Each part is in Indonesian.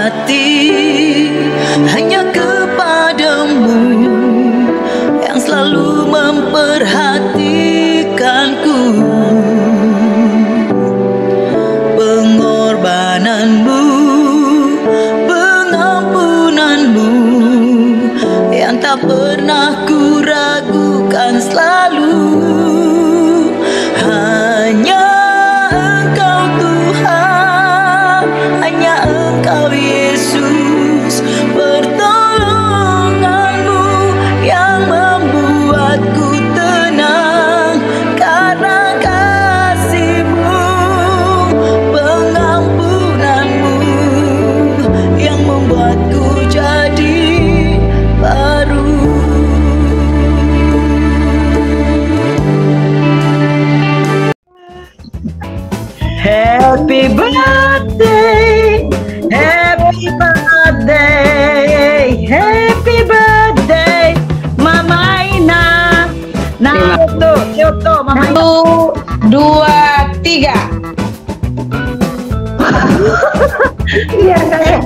hati hanya kepadamu yang selalu memperhatikanku. Pengorbananmu, pengampunanmu yang tak pernah ku ragukan selalu. Hanya Engkau Tuhan, hanya Engkau Yesus, pertolonganmu yang membuatku tenang karena kasih-Mu, pengampunanmu yang membuatku jadi baru. Happy birthday, happy birthday, happy birthday, Mama Ina. Nah, tuh, Mama Ina. 1, 2, 3. Iya, saya.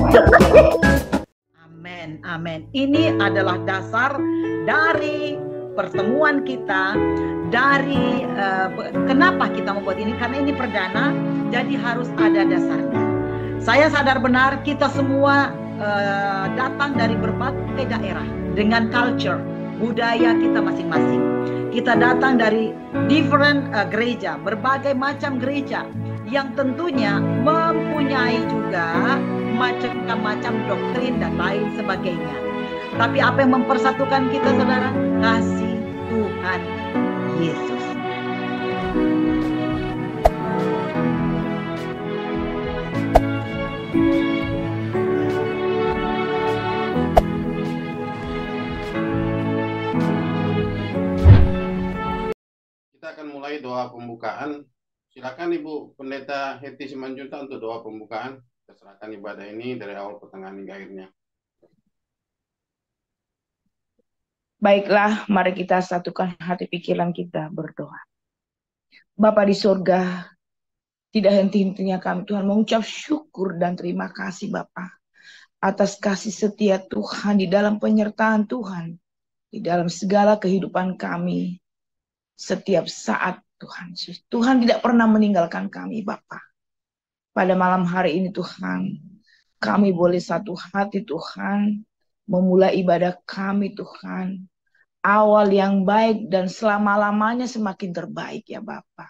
Amin, amin. Ini adalah dasar dari pertemuan kita. Dari kenapa kita membuat ini, karena ini perdana, jadi harus ada dasarnya. Saya sadar benar kita semua datang dari berbagai daerah dengan culture, budaya kita masing-masing. Kita datang dari different gereja, berbagai macam gereja yang tentunya mempunyai juga macam-macam doktrin dan lain sebagainya. Tapi apa yang mempersatukan kita, saudara? Kasih Tuhan Yesus. Kita akan mulai doa pembukaan. Silakan Ibu Pendeta Hetty Simanjuntak untuk doa pembukaan. Kita serahkan ibadah ini dari awal pertengahan hingga akhirnya. Baiklah, mari kita satukan hati pikiran kita berdoa. Bapa di surga, tidak henti-hentinya kami Tuhan mengucap syukur dan terima kasih Bapa atas kasih setia Tuhan di dalam penyertaan Tuhan di dalam segala kehidupan kami setiap saat Tuhan. Tuhan tidak pernah meninggalkan kami Bapa. Pada malam hari ini Tuhan, kami boleh satu hati Tuhan memulai ibadah kami Tuhan. Awal yang baik dan selama-lamanya semakin terbaik ya Bapa.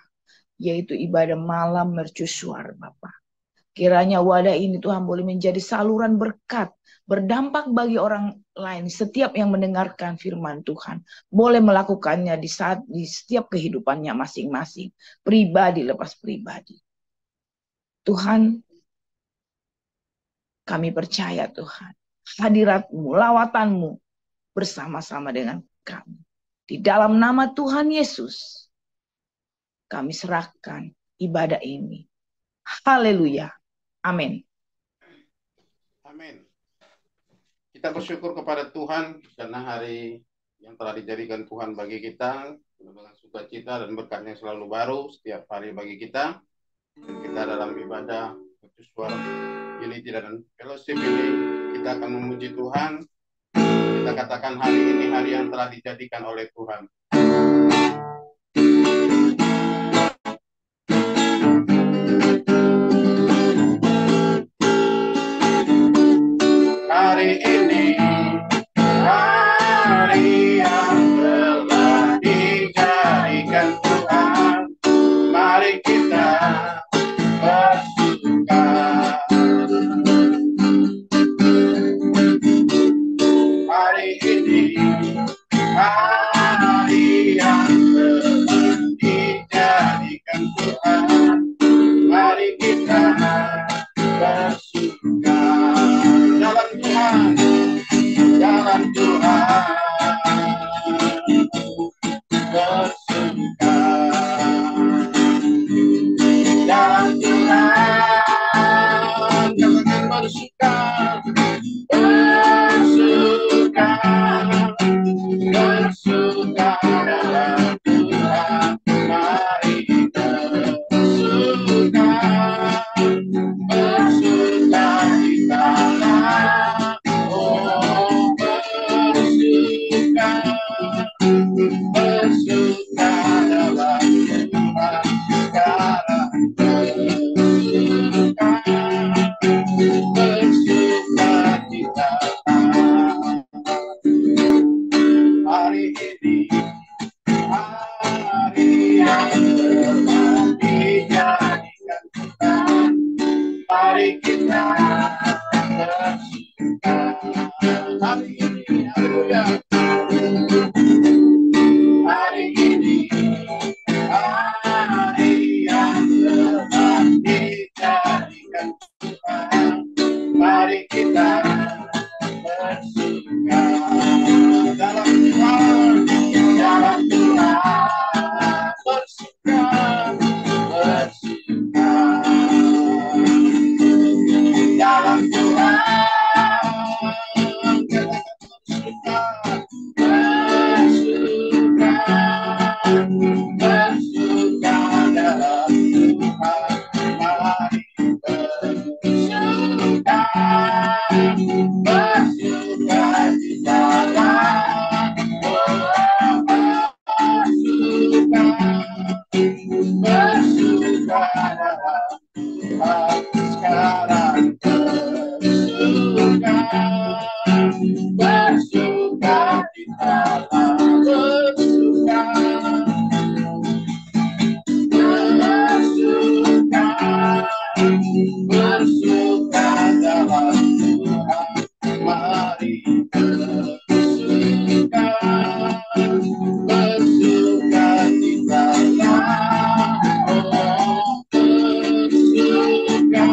Yaitu ibadah malam mercusuar Bapa. Kiranya wadah ini Tuhan boleh menjadi saluran berkat. Berdampak bagi orang lain. Setiap yang mendengarkan firman Tuhan. Boleh melakukannya di setiap kehidupannya masing-masing. Pribadi lepas pribadi. Tuhan, kami percaya Tuhan. Hadirat-Mu, lawatan-Mu bersama-sama dengan kami. Di dalam nama Tuhan Yesus, kami serahkan ibadah ini. Haleluya. Amin. Amin. Kita bersyukur kepada Tuhan karena hari yang telah dijadikan Tuhan bagi kita dengan sukacita dan berkatnya selalu baru setiap hari bagi kita. Dan kita dalam ibadah mercusuar Unity dan Fellowship ini kita akan memuji Tuhan. Kita katakan hari ini hari yang telah dijadikan oleh Tuhan. Hari ini hari yang telah dijadikan Tuhan. Mari kita bersuka. Hari ini hari yang telah dijadikan Tuhan. Mari kita bersuka dalam Tuhan. Tuhan, mari kita bersuka dalam Tuhan, dalam Tuhan, bersuka, bersuka dalam Tuhan, bersuka, bersuka, bersuka dalam Tuhan, mari bersuka, bersuka di dalam bersuka, bersuka dalam Tuhan sekarang, bersuka, bersuka di dalam bersuka, bersuka, bersuka dalam Tuhan, mari bersuka, bersuka di dalam bersuka,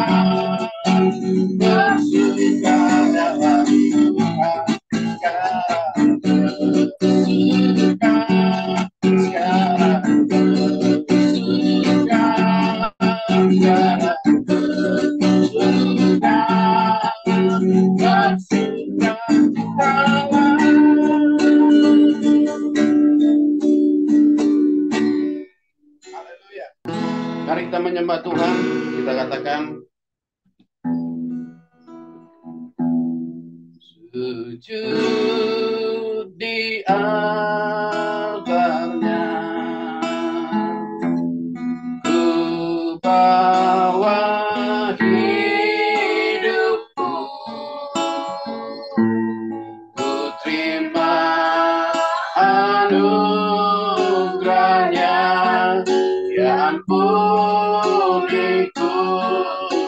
bersuka dalam Tuhan sekarang, bersuka sekarang, bersuka sekarang, bersuka, bersuka di dalam. Haleluya. Mari kita menyembah Tuhan, kita katakan sujud di altarnya, ku bawa hidupku, ku terima anugerahnya, ya ampuniku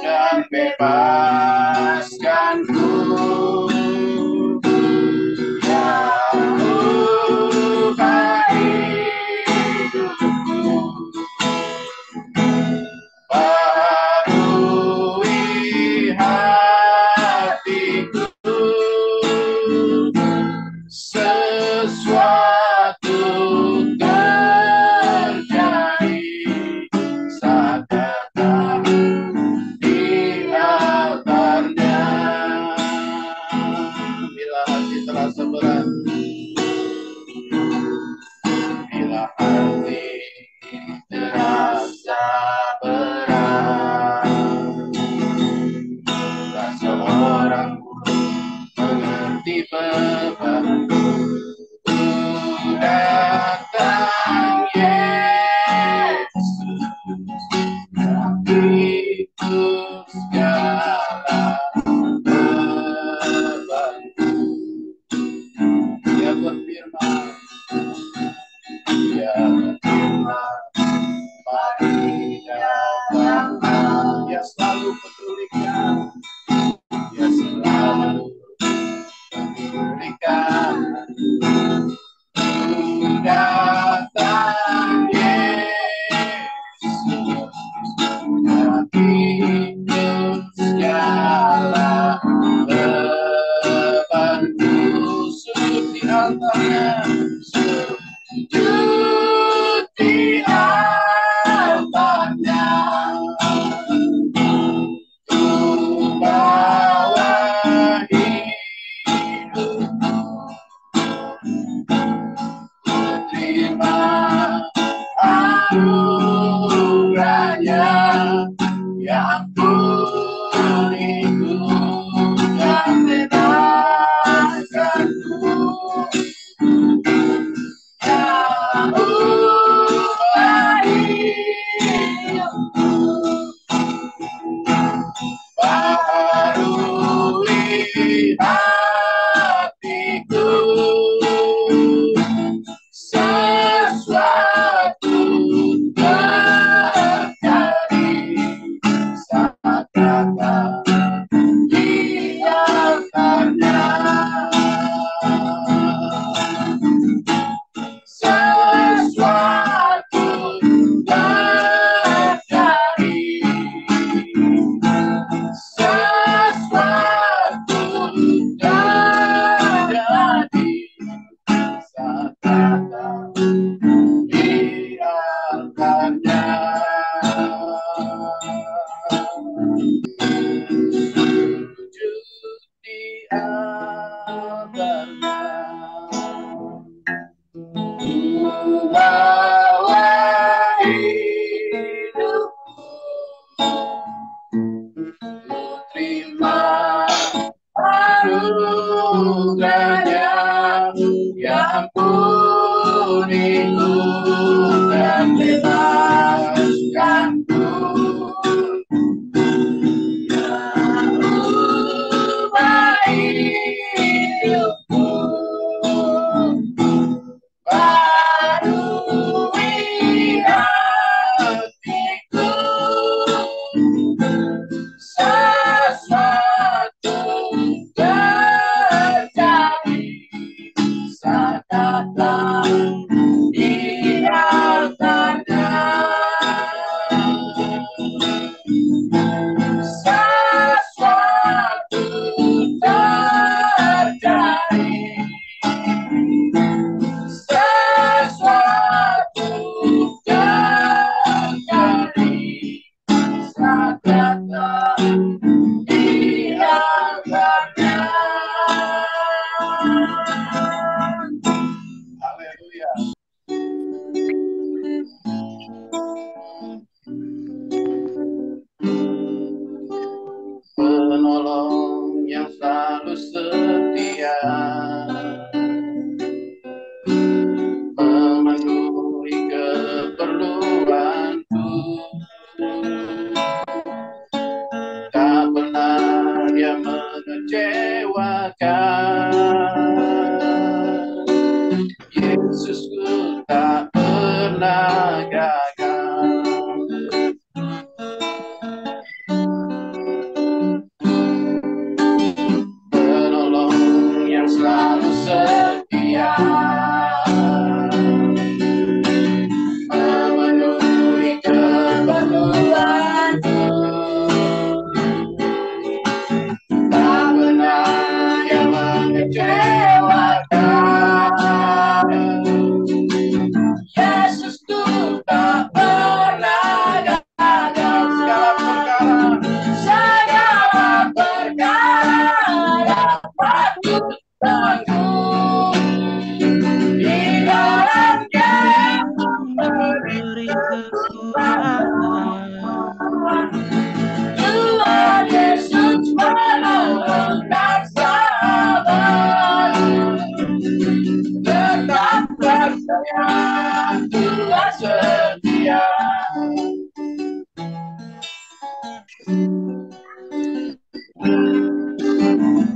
dan bebaskanku. Barui hatiku, sesuatu terjadi saat datang di altarnya. Bila hati terasa berat, bila hati terasa berat, tak seorang mengerti bebanku, datang Yesus, pikul segala bebanku. Dia berfirman, dia berfirman, mari datanglah. Dia selalu pedulikan, dia selalu pedulikan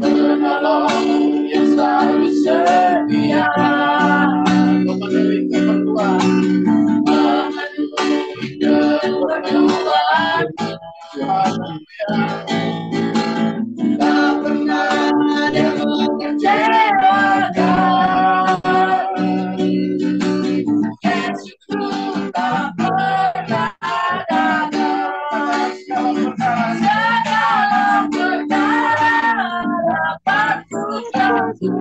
penolong yang selalu setia, memenuhi keperluan, tak pernah ada mengecewakan. Yesus tak pernah gagal. Segala perkara dapat ku tentu.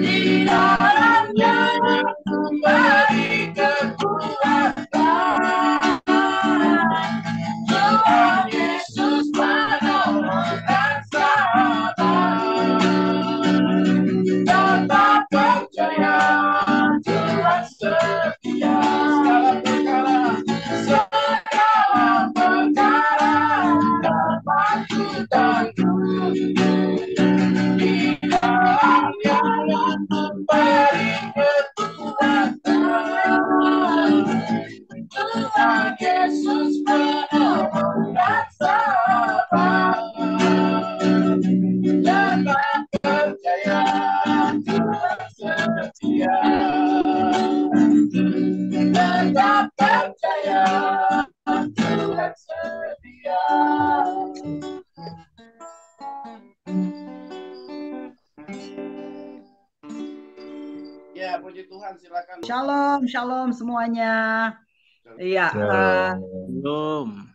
Di dalamnya ku beri kekuatan. Tuhan Yesus penolong dan sahabat. Tetap percaya Tuhan setia. Segala perkara dapat ku tanggung. Di dalamnya memberi kekuatan. Tuhan Yesus penolong dan sahabat. Tetap percaya Tuhan setia. Tetap percaya Tuhan setia. Ya, puji Tuhan, silakan. Shalom, shalom semuanya. Iya, Belum.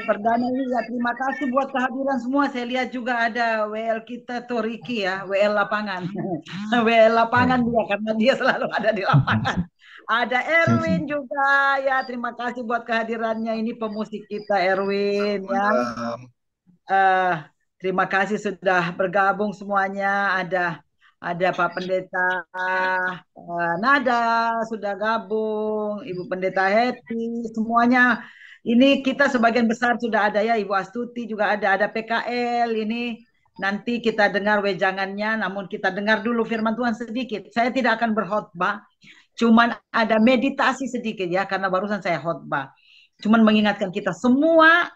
perdana ini ya, terima kasih buat kehadiran semua. Saya lihat juga ada WL kita Toriki ya, WL lapangan. WL lapangan dia karena dia selalu ada di lapangan. Ada Erwin juga ya, terima kasih buat kehadirannya. Ini pemusik kita Erwin ya. Terima kasih sudah bergabung semuanya. Ada Pak Pendeta Nada sudah gabung, Ibu Pendeta Heti, semuanya. Ini kita sebagian besar sudah ada ya, Ibu Astuti juga ada PKL. Ini nanti kita dengar wejangannya, namun kita dengar dulu firman Tuhan sedikit. Saya tidak akan berkhotbah, cuman ada meditasi sedikit ya, karena barusan saya khotbah. Cuman mengingatkan kita semua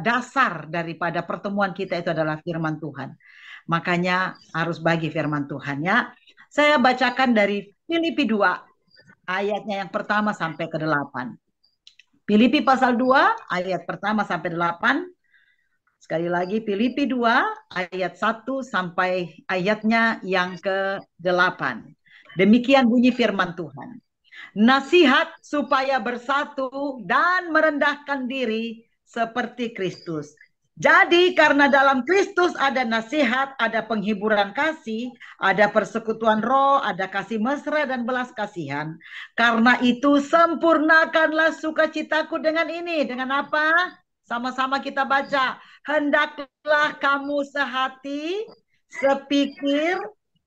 dasar daripada pertemuan kita itu adalah firman Tuhan. Makanya harus bagi firman Tuhan ya. Saya bacakan dari Filipi 2 ayatnya yang pertama sampai ke 8. Filipi pasal 2 ayat pertama sampai 8. Sekali lagi Filipi 2 ayat 1 sampai ayatnya yang ke-8. Demikian bunyi firman Tuhan. Nasihat supaya bersatu dan merendahkan diri seperti Kristus. Jadi karena dalam Kristus ada nasihat, ada penghiburan kasih, ada persekutuan roh, ada kasih mesra dan belas kasihan. Karena itu sempurnakanlah sukacitaku dengan ini. Dengan apa? Sama-sama kita baca. Hendaklah kamu sehati, sepikir,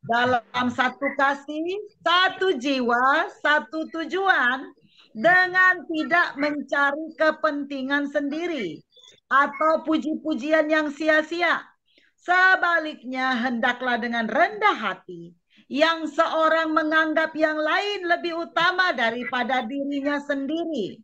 dalam satu kasih, satu jiwa, satu tujuan, dengan tidak mencari kepentingan sendiri atau puji-pujian yang sia-sia. Sebaliknya, hendaklah dengan rendah hati, yang seorang menganggap yang lain lebih utama daripada dirinya sendiri.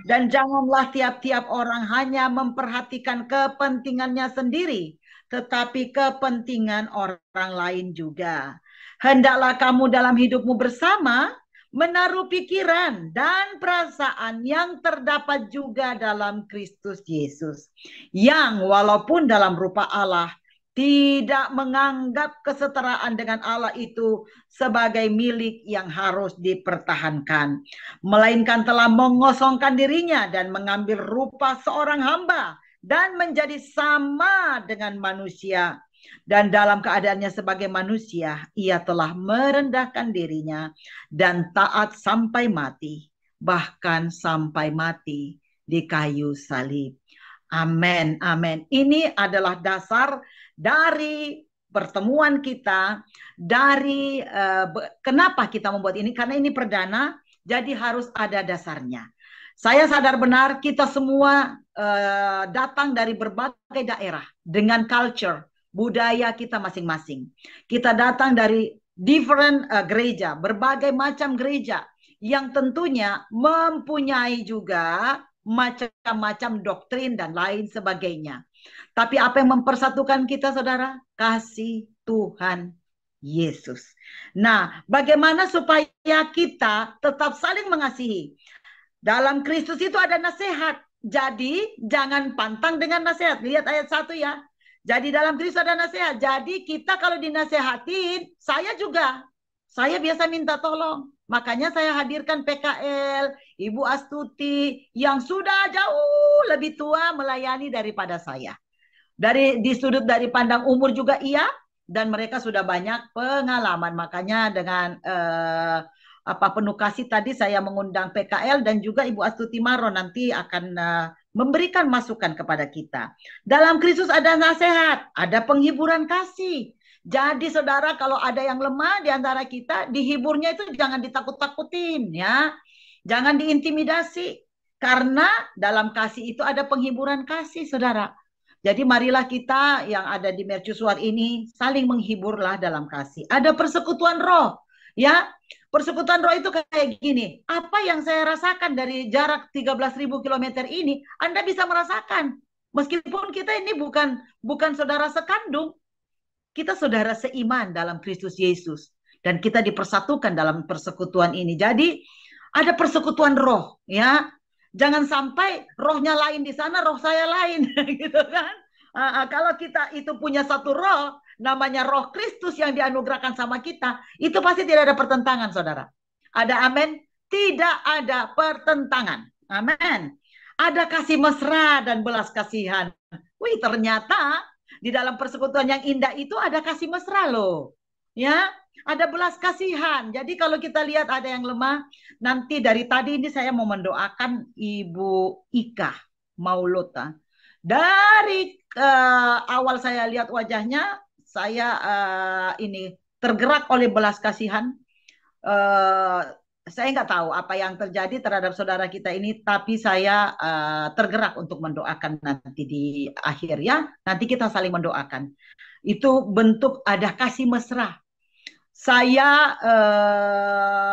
Dan janganlah tiap-tiap orang hanya memperhatikan kepentingannya sendiri, tetapi kepentingan orang lain juga. Hendaklah kamu dalam hidupmu bersama menaruh pikiran dan perasaan yang terdapat juga dalam Kristus Yesus, yang walaupun dalam rupa Allah tidak menganggap kesetaraan dengan Allah itu sebagai milik yang harus dipertahankan, melainkan telah mengosongkan dirinya dan mengambil rupa seorang hamba dan menjadi sama dengan manusia. Dan dalam keadaannya sebagai manusia, ia telah merendahkan dirinya dan taat sampai mati, bahkan sampai mati di kayu salib. Amin, amin. Ini adalah dasar dari pertemuan kita, dari kenapa kita membuat ini, karena ini perdana, jadi harus ada dasarnya. Saya sadar benar kita semua datang dari berbagai daerah dengan culture, budaya kita masing-masing. Kita datang dari different gereja, berbagai macam gereja yang tentunya mempunyai juga macam-macam doktrin dan lain sebagainya. Tapi apa yang mempersatukan kita, saudara? Kasih Tuhan Yesus. Nah, bagaimana supaya kita tetap saling mengasihi? Dalam Kristus itu ada nasihat. Jadi, jangan pantang dengan nasihat. Lihat ayat 1 ya. Jadi dalam Kristus ada nasihat. Jadi kita kalau dinasehatin, saya biasa minta tolong. Makanya saya hadirkan PKL, Ibu Astuti, yang sudah jauh lebih tua melayani daripada saya. Di sudut dari pandang umur juga iya, dan mereka sudah banyak pengalaman. Makanya dengan penuh kasih tadi saya mengundang PKL dan juga Ibu Astuti Maro nanti akan memberikan masukan kepada kita. Dalam Kristus ada nasihat, ada penghiburan kasih. Jadi saudara, kalau ada yang lemah di antara kita, dihiburnya itu jangan ditakut-takutin ya. Jangan diintimidasi. Karena dalam kasih itu ada penghiburan kasih, saudara. Jadi marilah kita yang ada di mercusuar ini saling menghiburlah dalam kasih. Ada persekutuan roh, ya. Persekutuan roh itu kayak gini. Apa yang saya rasakan dari jarak 13.000 km ini, Anda bisa merasakan. Meskipun kita ini bukan saudara sekandung, kita saudara seiman dalam Kristus Yesus. Dan kita dipersatukan dalam persekutuan ini. Jadi ada persekutuan roh, ya. Jangan sampai rohnya lain di sana, roh saya lain, gitu kan? Kalau kita itu punya satu roh, namanya roh Kristus yang dianugerahkan sama kita, itu pasti tidak ada pertentangan, saudara. Ada amin? Tidak ada pertentangan. Amin. Ada kasih mesra dan belas kasihan. Wih, ternyata di dalam persekutuan yang indah itu ada kasih mesra loh. Ya, ada belas kasihan. Jadi kalau kita lihat ada yang lemah, nanti dari tadi ini saya mau mendoakan Ibu Ika Maulota. Dari awal saya lihat wajahnya, saya ini tergerak oleh belas kasihan. Saya nggak tahu apa yang terjadi terhadap saudara kita ini, tapi saya tergerak untuk mendoakan nanti di akhir ya. Nanti kita saling mendoakan. Itu bentuk ada kasih mesra. Saya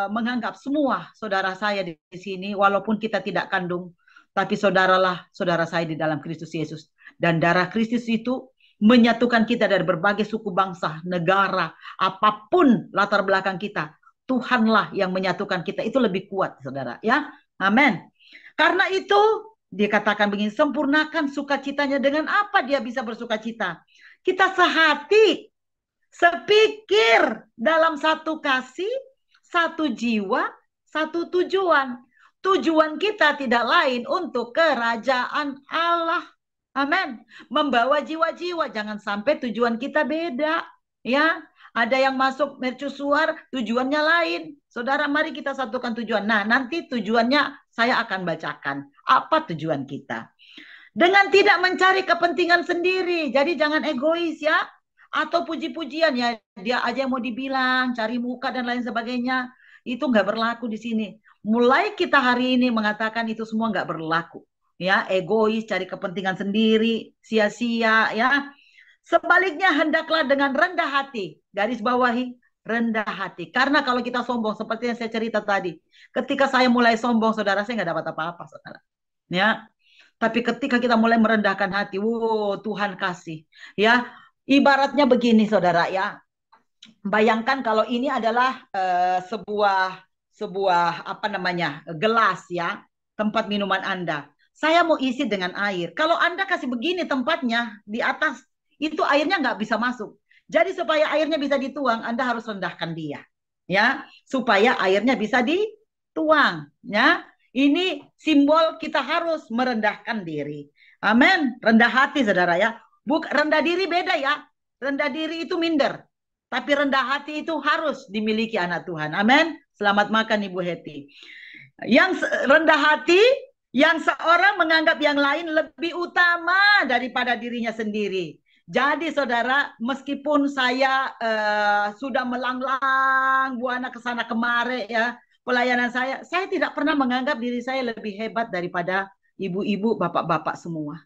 menganggap semua saudara saya di sini, walaupun kita tidak kandung, tapi saudara saya di dalam Kristus Yesus. Dan darah Kristus itu menyatukan kita dari berbagai suku bangsa, negara, apapun latar belakang kita. Tuhanlah yang menyatukan kita. Itu lebih kuat, saudara. Ya, amin. Karena itu, dikatakan begini, sempurnakan sukacitanya. Dengan apa dia bisa bersukacita? Kita sehati, sepikir dalam satu kasih, satu jiwa, satu tujuan. Tujuan kita tidak lain untuk kerajaan Allah. Amin. Membawa jiwa-jiwa. Jangan sampai tujuan kita beda. Ya, ada yang masuk mercusuar tujuannya lain. Saudara, mari kita satukan tujuan. Nah, nanti tujuannya saya akan bacakan. Apa tujuan kita? Dengan tidak mencari kepentingan sendiri. Jadi jangan egois ya. Atau puji-pujian ya. Dia aja yang mau dibilang, cari muka dan lain sebagainya. Itu nggak berlaku di sini. Mulai kita hari ini mengatakan itu semua nggak berlaku. Ya, egois, cari kepentingan sendiri, sia-sia ya. Sebaliknya hendaklah dengan rendah hati. Garis bawahi, rendah hati. Karena kalau kita sombong, seperti yang saya cerita tadi. Ketika saya mulai sombong, saudara, saya nggak dapat apa-apa, saudara. Ya, tapi ketika kita mulai merendahkan hati, wow, Tuhan kasih. Ya, ibaratnya begini, saudara ya. Bayangkan kalau ini adalah sebuah apa namanya gelas ya, tempat minuman Anda. Saya mau isi dengan air. Kalau Anda kasih begini tempatnya di atas, itu airnya nggak bisa masuk. Jadi supaya airnya bisa dituang, Anda harus rendahkan dia, ya, supaya airnya bisa dituang, ya. Ini simbol kita harus merendahkan diri. Amin. Rendah hati, saudara ya. Rendah diri beda ya. Rendah diri itu minder. Tapi rendah hati itu harus dimiliki anak Tuhan. Amin. Selamat makan Ibu Heti. Yang rendah hati, yang seorang menganggap yang lain lebih utama daripada dirinya sendiri. Jadi saudara, meskipun saya sudah melanglang buana ke sana kemari ya, pelayanan saya tidak pernah menganggap diri saya lebih hebat daripada ibu-ibu, bapak-bapak semua.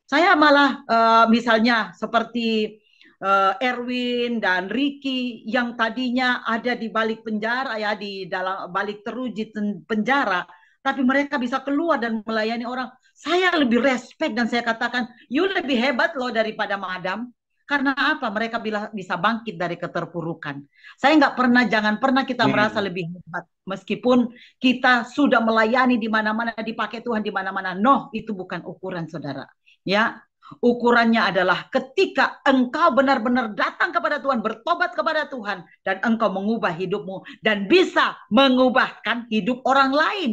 Saya malah misalnya seperti Erwin dan Ricky yang tadinya ada di balik penjara ya, di dalam balik teruji penjara, tapi mereka bisa keluar dan melayani orang. Saya lebih respect dan saya katakan, you lebih hebat loh daripada Madam. Karena apa? Mereka bisa bangkit dari keterpurukan. Saya nggak pernah, jangan pernah kita merasa lebih hebat. Meskipun kita sudah melayani di mana-mana, dipakai Tuhan di mana-mana. No, itu bukan ukuran saudara. Ya, ukurannya adalah ketika engkau benar-benar datang kepada Tuhan, bertobat kepada Tuhan, dan engkau mengubah hidupmu, dan bisa mengubahkan hidup orang lain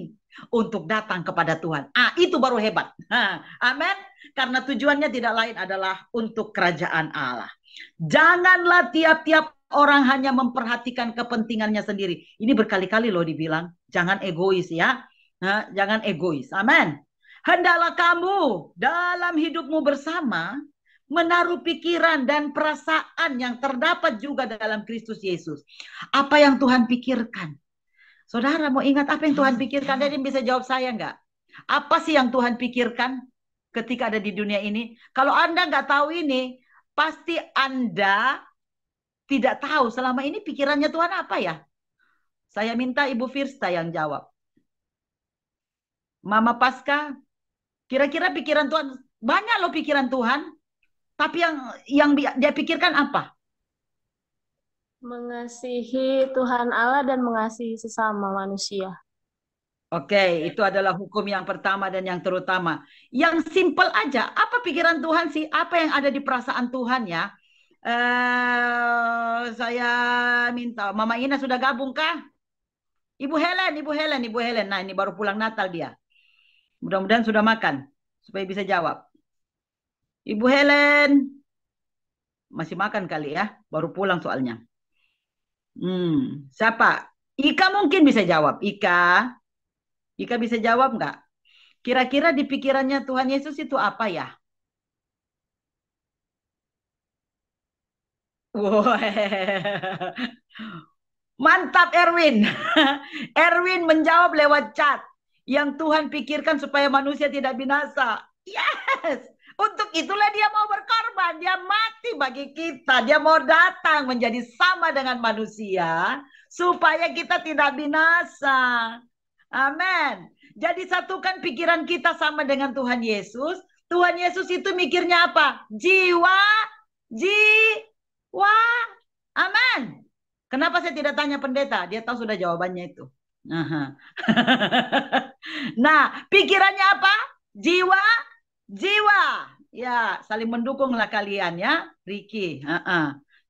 untuk datang kepada Tuhan. Itu baru hebat. Amin. Karena tujuannya tidak lain adalah untuk kerajaan Allah. Janganlah tiap-tiap orang hanya memperhatikan kepentingannya sendiri. Ini berkali-kali loh dibilang, jangan egois ya. Jangan egois. Amin. Hendaklah kamu dalam hidupmu bersama menaruh pikiran dan perasaan yang terdapat juga dalam Kristus Yesus. Apa yang Tuhan pikirkan? Saudara mau ingat apa yang Tuhan pikirkan? Jadi bisa jawab saya enggak? Apa sih yang Tuhan pikirkan ketika ada di dunia ini? Kalau Anda nggak tahu ini, pasti Anda tidak tahu selama ini pikirannya Tuhan apa ya? Saya minta Ibu Firsta yang jawab. Mama Pasca, kira-kira pikiran Tuhan, banyak loh pikiran Tuhan, tapi yang dia pikirkan apa? Mengasihi Tuhan Allah dan mengasihi sesama manusia. Oke, itu adalah hukum yang pertama dan yang terutama. Yang simple aja, apa pikiran Tuhan sih? Apa yang ada di perasaan Tuhan ya? Saya minta, Mama Ina sudah gabung kah? Ibu Helen. Nah ini baru pulang Natal dia. Mudah-mudahan sudah makan, supaya bisa jawab. Ibu Helen, masih makan kali ya, baru pulang soalnya. Siapa? Ika mungkin bisa jawab. Ika bisa jawab nggak? Kira-kira di pikirannya Tuhan Yesus itu apa ya? Wow. Mantap Erwin. Erwin menjawab lewat chat. Yang Tuhan pikirkan supaya manusia tidak binasa. Yes. Untuk itulah dia mau berkorban. Dia mati bagi kita. Dia mau datang menjadi sama dengan manusia. Supaya kita tidak binasa. Amin. Jadi satukan pikiran kita sama dengan Tuhan Yesus. Tuhan Yesus itu mikirnya apa? Jiwa. Amin. Kenapa saya tidak tanya pendeta? Dia tahu sudah jawabannya itu. Nah, pikirannya apa? Jiwa. Ya, saling mendukunglah kalian ya, Ricky.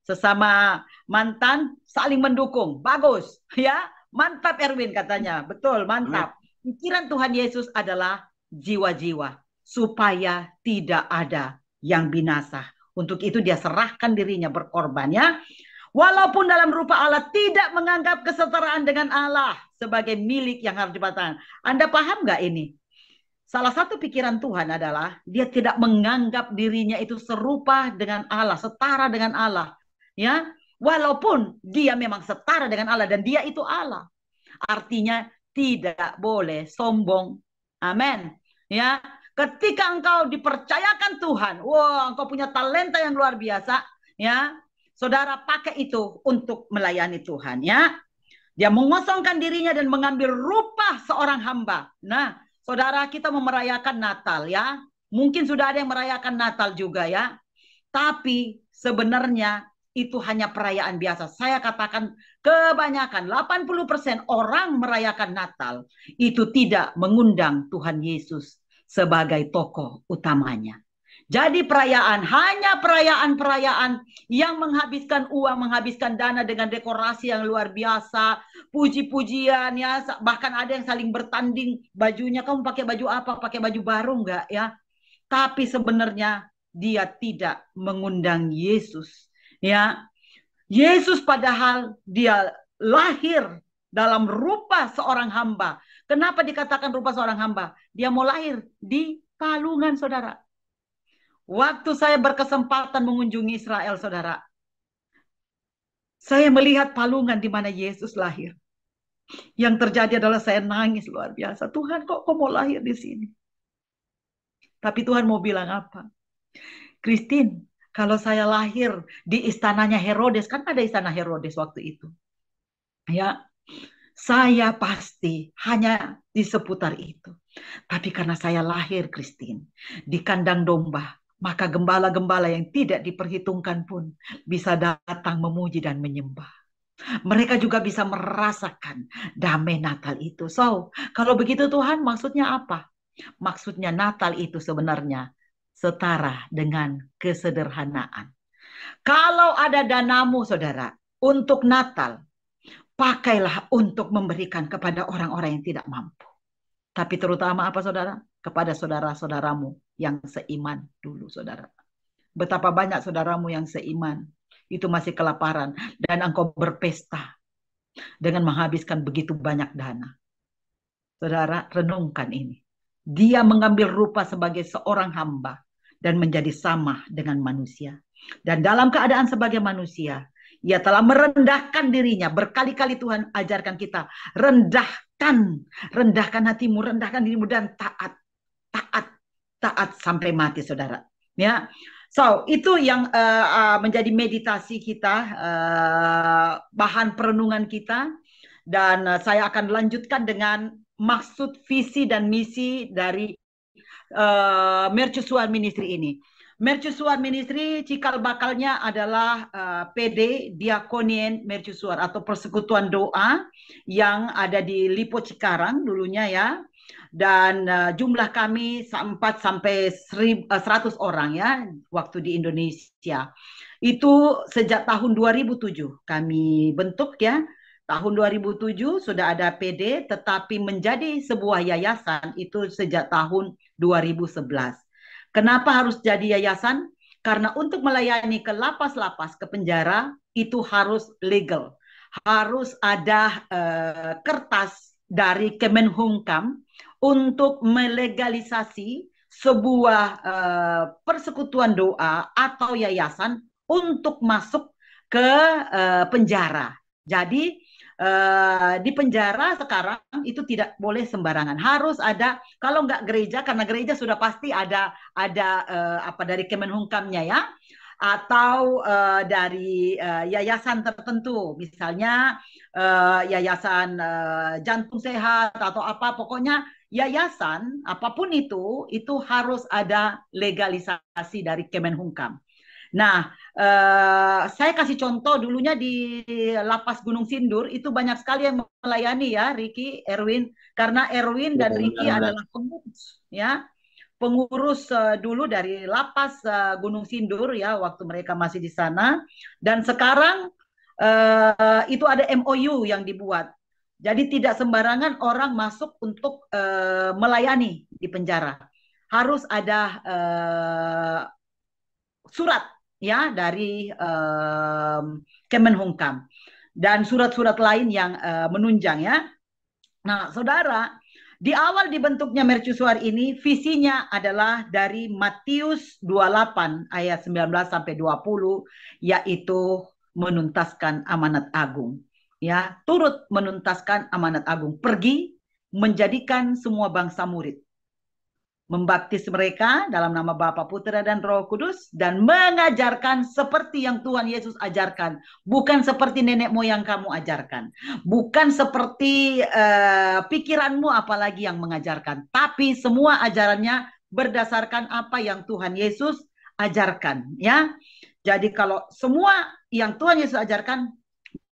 Sesama mantan saling mendukung. Bagus, ya. Mantap Erwin katanya. Betul, mantap. Pikiran Tuhan Yesus adalah jiwa-jiwa supaya tidak ada yang binasa. Untuk itu dia serahkan dirinya berkorban ya. Walaupun dalam rupa Allah tidak menganggap kesetaraan dengan Allah sebagai milik yang harus dibatalkan. Anda paham nggak ini? Salah satu pikiran Tuhan adalah dia tidak menganggap dirinya itu serupa dengan Allah, setara dengan Allah. Ya, walaupun dia memang setara dengan Allah dan dia itu Allah. Artinya tidak boleh sombong. Amin. Ya, ketika engkau dipercayakan Tuhan, wah, engkau punya talenta yang luar biasa, ya. Saudara pakai itu untuk melayani Tuhan ya. Dia mengosongkan dirinya dan mengambil rupa seorang hamba. Nah, saudara kita merayakan Natal ya. Mungkin sudah ada yang merayakan Natal juga ya. Tapi sebenarnya itu hanya perayaan biasa. Saya katakan kebanyakan 80% orang merayakan Natal itu tidak mengundang Tuhan Yesus sebagai tokoh utamanya. Jadi perayaan, hanya perayaan-perayaan yang menghabiskan uang, menghabiskan dana dengan dekorasi yang luar biasa, puji-pujian ya, bahkan ada yang saling bertanding bajunya, kamu pakai baju apa, pakai baju baru enggak ya. Tapi sebenarnya dia tidak mengundang Yesus ya. Yesus padahal dia lahir dalam rupa seorang hamba. Kenapa dikatakan rupa seorang hamba? Dia mau lahir di Palungan, saudara. Waktu saya berkesempatan mengunjungi Israel, saudara, saya melihat Palungan di mana Yesus lahir. Yang terjadi adalah saya nangis luar biasa. Tuhan, kok mau lahir di sini? Tapi Tuhan mau bilang apa? Christine, kalau saya lahir di istananya Herodes, kan ada istana Herodes waktu itu. Ya, saya pasti hanya di seputar itu. Tapi karena saya lahir Kristen di kandang domba, maka gembala-gembala yang tidak diperhitungkan pun bisa datang memuji dan menyembah. Mereka juga bisa merasakan damai Natal itu. So, kalau begitu Tuhan, maksudnya apa? Maksudnya Natal itu sebenarnya setara dengan kesederhanaan. Kalau ada danamu, saudara, untuk Natal, pakailah untuk memberikan kepada orang-orang yang tidak mampu. Tapi terutama apa, saudara? Kepada saudara-saudaramu yang seiman dulu, saudara. Betapa banyak saudaramu yang seiman itu masih kelaparan dan engkau berpesta dengan menghabiskan begitu banyak dana. Saudara, renungkan ini. Dia mengambil rupa sebagai seorang hamba dan menjadi sama dengan manusia. Dan dalam keadaan sebagai manusia, ia telah merendahkan dirinya. Berkali-kali Tuhan ajarkan kita, rendahkan hatimu, rendahkan dirimu dan taat sampai mati, saudara. Ya. So, itu yang menjadi meditasi kita, bahan perenungan kita. Dan saya akan lanjutkan dengan maksud, visi, dan misi dari Mercusuar Ministry ini. Mercusuar Ministry cikal bakalnya adalah PD Diakonien Mercusuar atau Persekutuan Doa yang ada di Lipo Cikarang dulunya ya. Dan jumlah kami 4 sampai 100 orang ya waktu di Indonesia. Itu sejak tahun 2007 kami bentuk ya. Tahun 2007 sudah ada PD, tetapi menjadi sebuah yayasan itu sejak tahun 2011. Kenapa harus jadi yayasan? Karena untuk melayani ke lapas-lapas, ke penjara, itu harus legal. Harus ada kertas dari Kemenhumkam untuk melegalisasi sebuah persekutuan doa atau yayasan untuk masuk ke penjara. Jadi di penjara sekarang itu tidak boleh sembarangan. Harus ada, kalau nggak gereja, karena gereja sudah pasti ada apa dari Kemenhumkamnya ya, atau dari yayasan tertentu, misalnya yayasan jantung sehat atau apa, pokoknya yayasan apapun itu harus ada legalisasi dari Kemenhumkam. Nah, saya kasih contoh dulunya di Lapas Gunung Sindur itu banyak sekali yang melayani ya, Ricky, Erwin, karena Erwin dan Ricky adalah pengurus ya, pengurus dulu dari Lapas Gunung Sindur ya waktu mereka masih di sana, dan sekarang itu ada MOU yang dibuat. Jadi tidak sembarangan orang masuk untuk melayani di penjara. Harus ada surat ya dari Kemenhumkam dan surat-surat lain yang menunjang ya. Nah, saudara, di awal dibentuknya Mercusuar ini visinya adalah dari Matius 28 ayat 19 sampai 20, yaitu menuntaskan amanat agung. Ya, turut menuntaskan amanat agung, pergi menjadikan semua bangsa murid, membaptis mereka dalam nama Bapa, Putra, dan Roh Kudus, dan mengajarkan seperti yang Tuhan Yesus ajarkan, bukan seperti nenek moyang kamu ajarkan, bukan seperti pikiranmu apalagi yang mengajarkan, tapi semua ajarannya berdasarkan apa yang Tuhan Yesus ajarkan ya. Jadi kalau semua yang Tuhan Yesus ajarkan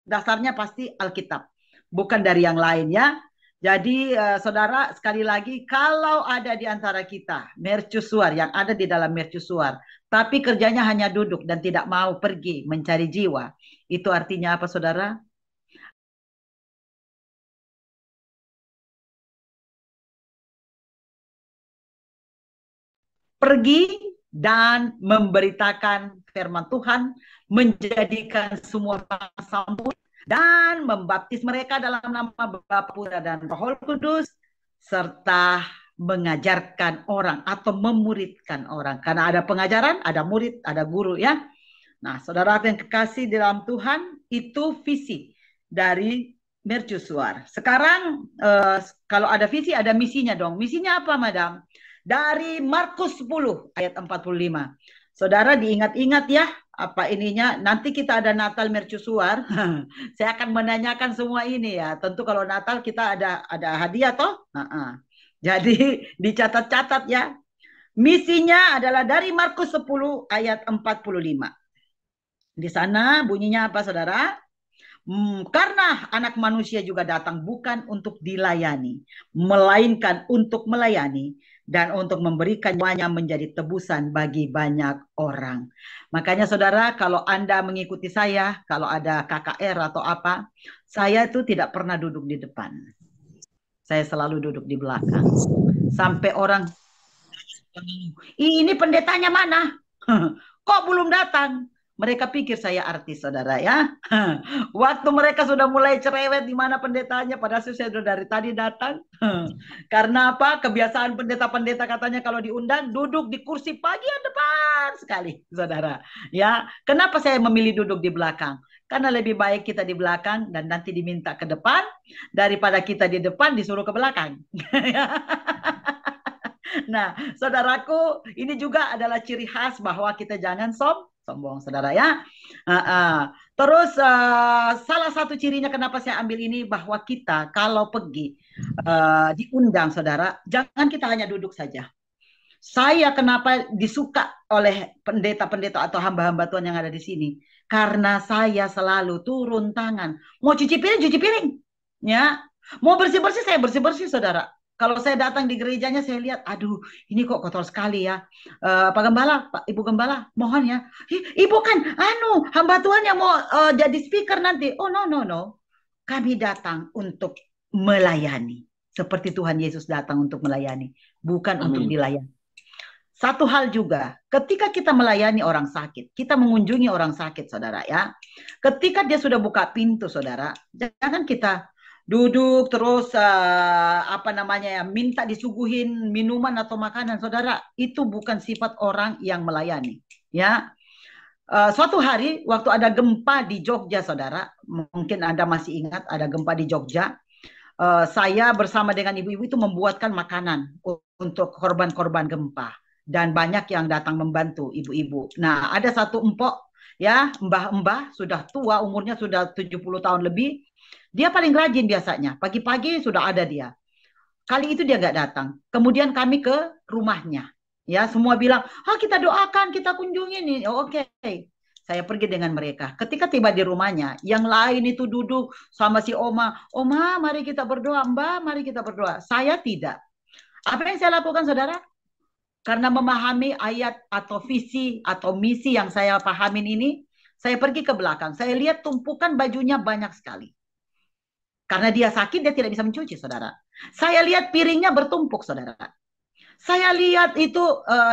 dasarnya pasti Alkitab, bukan dari yang lain ya. Jadi saudara, sekali lagi, kalau ada di antara kita Mercusuar, yang ada di dalam Mercusuar, tapi kerjanya hanya duduk dan tidak mau pergi mencari jiwa, itu artinya apa, saudara? Pergi dan memberitakan firman Tuhan, menjadikan semua bangsa murid, dan membaptis mereka dalam nama Bapa, Putra, dan Roh Kudus, serta mengajarkan orang atau memuridkan orang. Karena ada pengajaran, ada murid, ada guru ya. Nah, saudara yang kekasih dalam Tuhan, itu visi dari Mercusuar. Sekarang kalau ada visi, ada misinya dong. Misinya apa, Madam? Dari Markus 10 ayat 45. Saudara diingat-ingat ya, apa ininya, nanti kita ada Natal mercusuar. Saya akan menanyakan semua ini ya. Tentu kalau Natal kita ada hadiah toh. Jadi dicatat-catat ya. Misinya adalah dari Markus 10 ayat 45. Di sana bunyinya apa saudara? Karena anak manusia juga datang bukan untuk dilayani, melainkan untuk melayani dan untuk memberikan nyawanya menjadi tebusan bagi banyak orang. Makanya saudara, kalau Anda mengikuti saya, kalau ada KKR atau apa, saya itu tidak pernah duduk di depan. Saya selalu duduk di belakang. Sampai orang, ini pendetanya mana? Kok belum datang? Mereka pikir saya artis, saudara ya. Waktu mereka sudah mulai cerewet di mana pendetanya, padahal saya sudah dari tadi datang. Karena apa? Kebiasaan pendeta-pendeta katanya kalau diundang duduk di kursi bagian depan sekali, saudara. Ya, kenapa saya memilih duduk di belakang? Karena lebih baik kita di belakang dan nanti diminta ke depan daripada kita di depan disuruh ke belakang. Nah, saudaraku, ini juga adalah ciri khas bahwa kita jangan sombong, saudara ya. Terus salah satu cirinya kenapa saya ambil ini, bahwa kita kalau pergi diundang, saudara, jangan kita hanya duduk saja. Saya kenapa disuka oleh pendeta-pendeta atau hamba-hamba Tuhan yang ada di sini? Karena saya selalu turun tangan. Mau cuci piring, ya. Mau bersih-bersih, saya bersih-bersih, saudara. Kalau saya datang di gerejanya, saya lihat, aduh, ini kok kotor sekali ya. Pak Gembala, Ibu Gembala, mohon ya. Ibu kan, hamba Tuhan yang mau jadi speaker nanti. Oh, no. Kami datang untuk melayani. Seperti Tuhan Yesus datang untuk melayani. Bukan untuk dilayani. Satu hal juga, ketika kita melayani orang sakit, kita mengunjungi orang sakit, saudara ya. Ketika dia sudah buka pintu, saudara, jangan kita duduk terus minta disuguhin minuman atau makanan, saudara. Itu bukan sifat orang yang melayani, ya. Suatu hari waktu ada gempa di Jogja, saudara, mungkin Anda masih ingat ada gempa di Jogja. Saya bersama dengan ibu-ibu itu membuatkan makanan untuk korban-korban gempa, dan banyak yang datang membantu ibu-ibu. Nah, ada satu empok ya, mbah-mbah sudah tua, umurnya sudah 70 tahun lebih. Dia paling rajin biasanya. Pagi-pagi sudah ada dia. Kali itu dia nggak datang. Kemudian kami ke rumahnya. Ya, semua bilang, kita doakan, kita kunjungi nih. Oke. Saya pergi dengan mereka. Ketika tiba di rumahnya, yang lain itu duduk sama si Oma. Oma, mari kita berdoa. Mbak, mari kita berdoa. Saya tidak. Apa yang saya lakukan, saudara? Karena memahami ayat atau visi atau misi yang saya pahamin ini, saya pergi ke belakang. Saya lihat tumpukan bajunya banyak sekali. Karena dia sakit, dia tidak bisa mencuci, saudara. Saya lihat piringnya bertumpuk, saudara. Saya lihat itu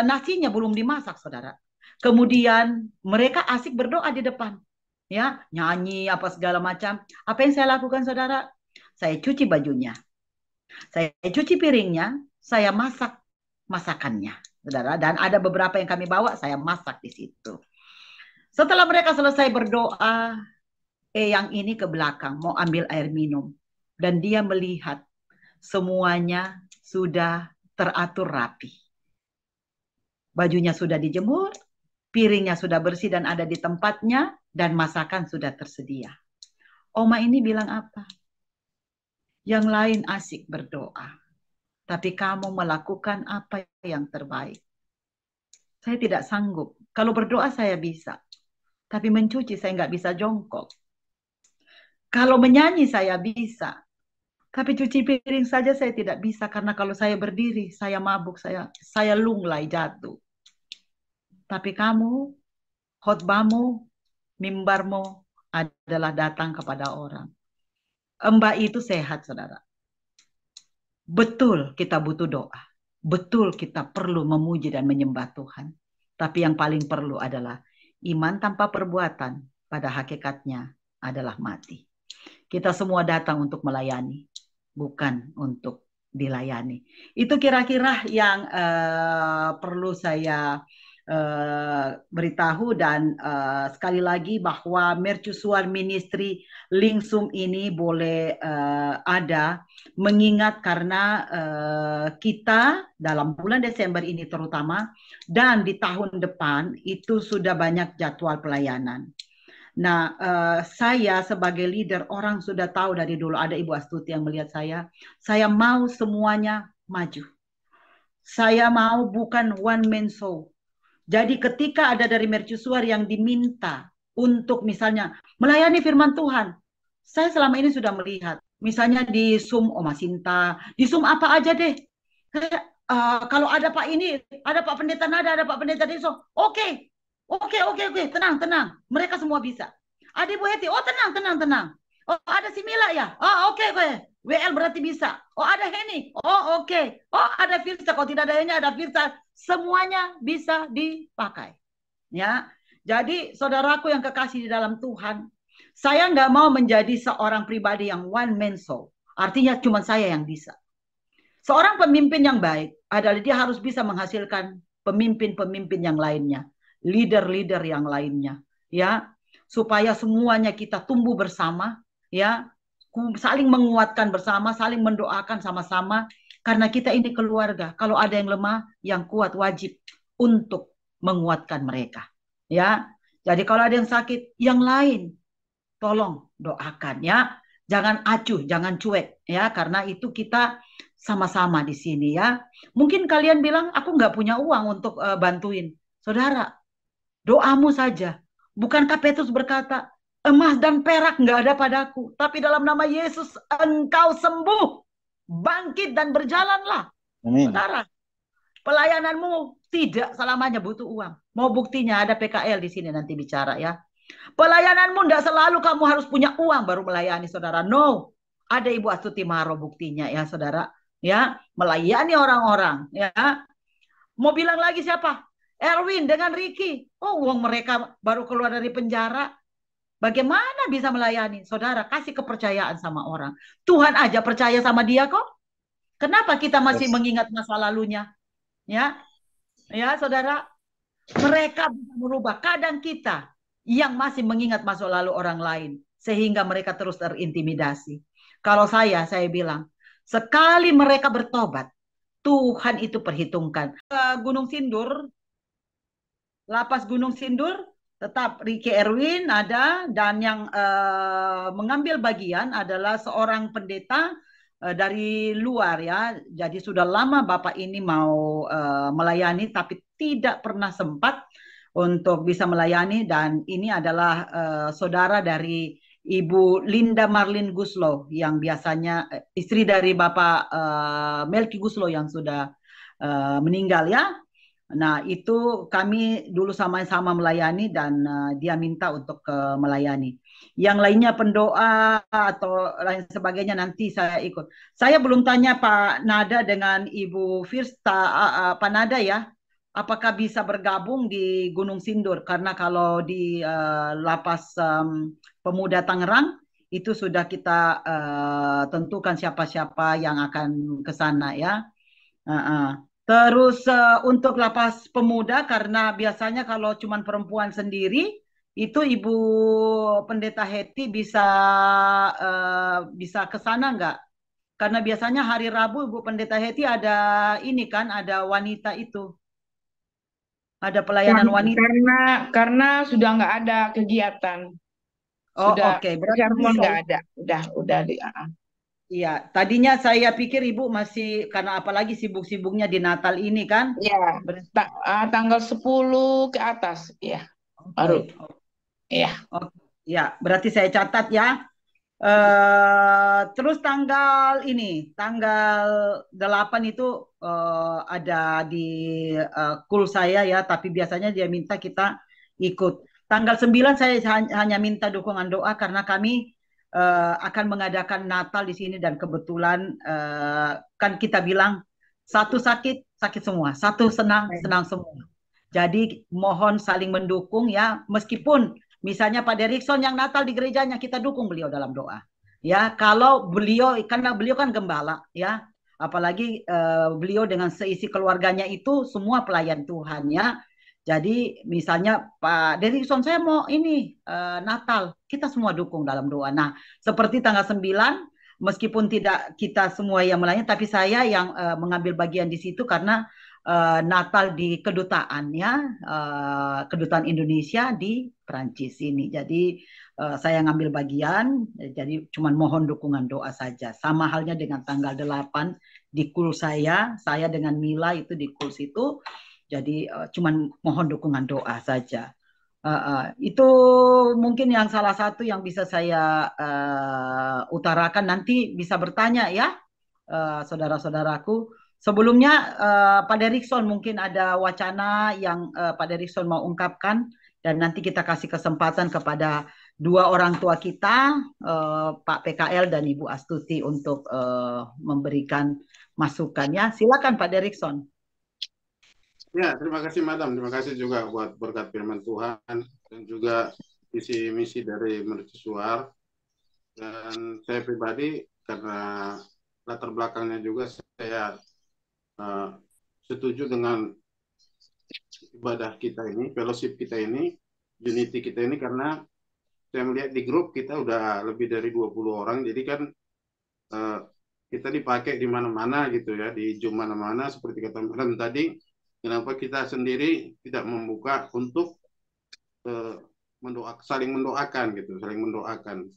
nasinya belum dimasak, saudara. Kemudian mereka asik berdoa di depan. Ya, nyanyi apa segala macam. Apa yang saya lakukan, saudara? Saya cuci bajunya. Saya cuci piringnya, saya masak masakannya, saudara. Dan ada beberapa yang kami bawa, saya masak di situ. Setelah mereka selesai berdoa, yang ini ke belakang mau ambil air minum, dan dia melihat semuanya sudah teratur rapi. Bajunya sudah dijemur, piringnya sudah bersih dan ada di tempatnya, dan masakan sudah tersedia. Oma ini bilang apa? Yang lain asik berdoa, tapi kamu melakukan apa yang terbaik. Saya tidak sanggup. Kalau berdoa saya bisa, tapi mencuci saya nggak bisa jongkok. Kalau menyanyi saya bisa, tapi cuci piring saja saya tidak bisa, karena kalau saya berdiri, saya mabuk, saya lunglai jatuh. Tapi kamu, khotbahmu, mimbarmu adalah datang kepada orang. Mbak itu sehat, saudara. Betul kita butuh doa. Betul kita perlu memuji dan menyembah Tuhan. Tapi yang paling perlu adalah iman tanpa perbuatan, pada hakikatnya adalah mati. Kita semua datang untuk melayani, bukan untuk dilayani. Itu kira-kira yang perlu saya beritahu dan sekali lagi bahwa Mercusuar Ministry Lingsum ini boleh ada mengingat karena kita dalam bulan Desember ini terutama dan di tahun depan itu sudah banyak jadwal pelayanan. Nah, saya sebagai leader orang sudah tahu dari dulu ada Ibu Astuti yang melihat saya mau semuanya maju. Saya mau bukan one man show. Jadi ketika ada dari Mercusuar yang diminta untuk misalnya melayani firman Tuhan, saya selama ini sudah melihat, misalnya di Zoom Oma Sinta, di Zoom apa aja deh. Kalau ada Pak ini, ada Pak Pendeta Nada, ada Pak Pendeta Deso, oke, tenang. Mereka semua bisa. Ada Ibu Heti, oh tenang. Oh ada si Mila ya, oh oke. WL berarti bisa. Oh ada Heni, oh oke. Oh ada Firsa, kalau tidak ada Heni ada Firsa. Semuanya bisa dipakai. Ya, jadi saudaraku yang kekasih di dalam Tuhan, saya nggak mau menjadi seorang pribadi yang one man show. Artinya cuma saya yang bisa. Seorang pemimpin yang baik adalah dia harus bisa menghasilkan pemimpin-pemimpin yang lainnya, leader-leader yang lainnya, ya, supaya semuanya kita tumbuh bersama, ya, saling menguatkan bersama, saling mendoakan sama-sama, karena kita ini keluarga. Kalau ada yang lemah, yang kuat wajib untuk menguatkan mereka. Ya, jadi kalau ada yang sakit, yang lain tolong doakan ya. Jangan acuh, jangan cuek ya, karena itu kita sama-sama di sini ya. Mungkin kalian bilang aku nggak punya uang untuk bantuin. Saudara, doamu saja. Bukankah Petrus berkata, emas dan perak nggak ada padaku, tapi dalam nama Yesus engkau sembuh, bangkit dan berjalanlah. Amin. Saudara, pelayananmu tidak selamanya butuh uang. Mau buktinya ada PKL di sini nanti bicara ya. Pelayananmu tidak selalu kamu harus punya uang baru melayani saudara. No, ada Ibu Astuti Maro buktinya ya saudara. Ya, melayani orang-orang ya. Mau bilang lagi siapa? Erwin dengan Ricky. Oh, uang mereka baru keluar dari penjara. Bagaimana bisa melayani? Saudara, kasih kepercayaan sama orang. Tuhan aja percaya sama dia kok. Kenapa kita masih mengingat masa lalunya? Ya, ya saudara, mereka bisa merubah. Kadang kita yang masih mengingat masa lalu orang lain, sehingga mereka terus terintimidasi. Kalau saya bilang, sekali mereka bertobat, Tuhan itu perhitungkan. Gunung Sindur, Lapas Gunung Sindur, tetap Ricky Erwin ada, dan yang mengambil bagian adalah seorang pendeta dari luar ya. Jadi sudah lama Bapak ini mau melayani, tapi tidak pernah sempat untuk bisa melayani. Dan ini adalah saudara dari Ibu Linda Marlin Guslo, yang biasanya istri dari Bapak Melki Guslo yang sudah meninggal ya. Nah, itu kami dulu sama-sama melayani dan dia minta untuk melayani. Yang lainnya pendoa atau lain sebagainya nanti saya ikut. Saya belum tanya Pak Nada dengan Ibu Firsta, Pak Nada ya, apakah bisa bergabung di Gunung Sindur? Karena kalau di Lapas Pemuda Tangerang itu sudah kita tentukan siapa-siapa yang akan ke sana ya. Terus untuk Lapas Pemuda, karena biasanya kalau cuma perempuan sendiri, itu Ibu Pendeta Heti bisa ke sana nggak? Karena biasanya hari Rabu Ibu Pendeta Heti ada ini kan, ada wanita itu. Ada pelayanan wanita. Karena sudah nggak ada kegiatan. Sudah, oke. Berarti nggak ada. Udah di. Iya, tadinya saya pikir Ibu masih, karena apalagi sibuk-sibuknya di Natal ini kan? Iya, tanggal 10 ke atas, ya. Baru. Iya. Ya, berarti saya catat ya. Terus tanggal 8 itu ada di kul saya ya, tapi biasanya dia minta kita ikut. Tanggal 9 saya hanya minta dukungan doa karena kami akan mengadakan Natal di sini, dan kebetulan kan kita bilang satu sakit semua, satu senang semua. Jadi mohon saling mendukung ya, meskipun misalnya Pak Derikson yang Natal di gerejanya, kita dukung beliau dalam doa. Ya, kalau beliau, karena beliau kan gembala ya, apalagi beliau dengan seisi keluarganya itu semua pelayan Tuhan ya. Jadi misalnya Pak Derikson saya mau ini Natal, kita semua dukung dalam doa. Nah, seperti tanggal 9 meskipun tidak kita semua yang melayani, tapi saya yang mengambil bagian di situ karena Natal di kedutaan ya, kedutaan Indonesia di Prancis ini. Jadi saya ngambil bagian, jadi cuman mohon dukungan doa saja. Sama halnya dengan tanggal 8 di kul saya dengan Mila itu di kul situ. Jadi cuman mohon dukungan doa saja. Itu mungkin yang salah satu yang bisa saya utarakan. Nanti bisa bertanya ya, saudara-saudaraku. Sebelumnya Pak Derikson mungkin ada wacana yang Pak Derikson mau ungkapkan, dan nanti kita kasih kesempatan kepada dua orang tua kita, Pak PKL dan Ibu Astuti, untuk memberikan masukannya. Silakan Pak Derikson. Ya, terima kasih Madam. Terima kasih juga buat berkat firman Tuhan dan juga visi misi dari Mercusuar. Dan saya pribadi karena latar belakangnya juga saya setuju dengan ibadah kita ini, fellowship kita ini, unity kita ini, karena saya melihat di grup kita udah lebih dari 20 orang, jadi kan kita dipakai di mana-mana gitu ya, di Zoom mana-mana seperti kata Madam tadi. Kenapa kita sendiri tidak membuka untuk saling mendoakan gitu, saling mendoakan.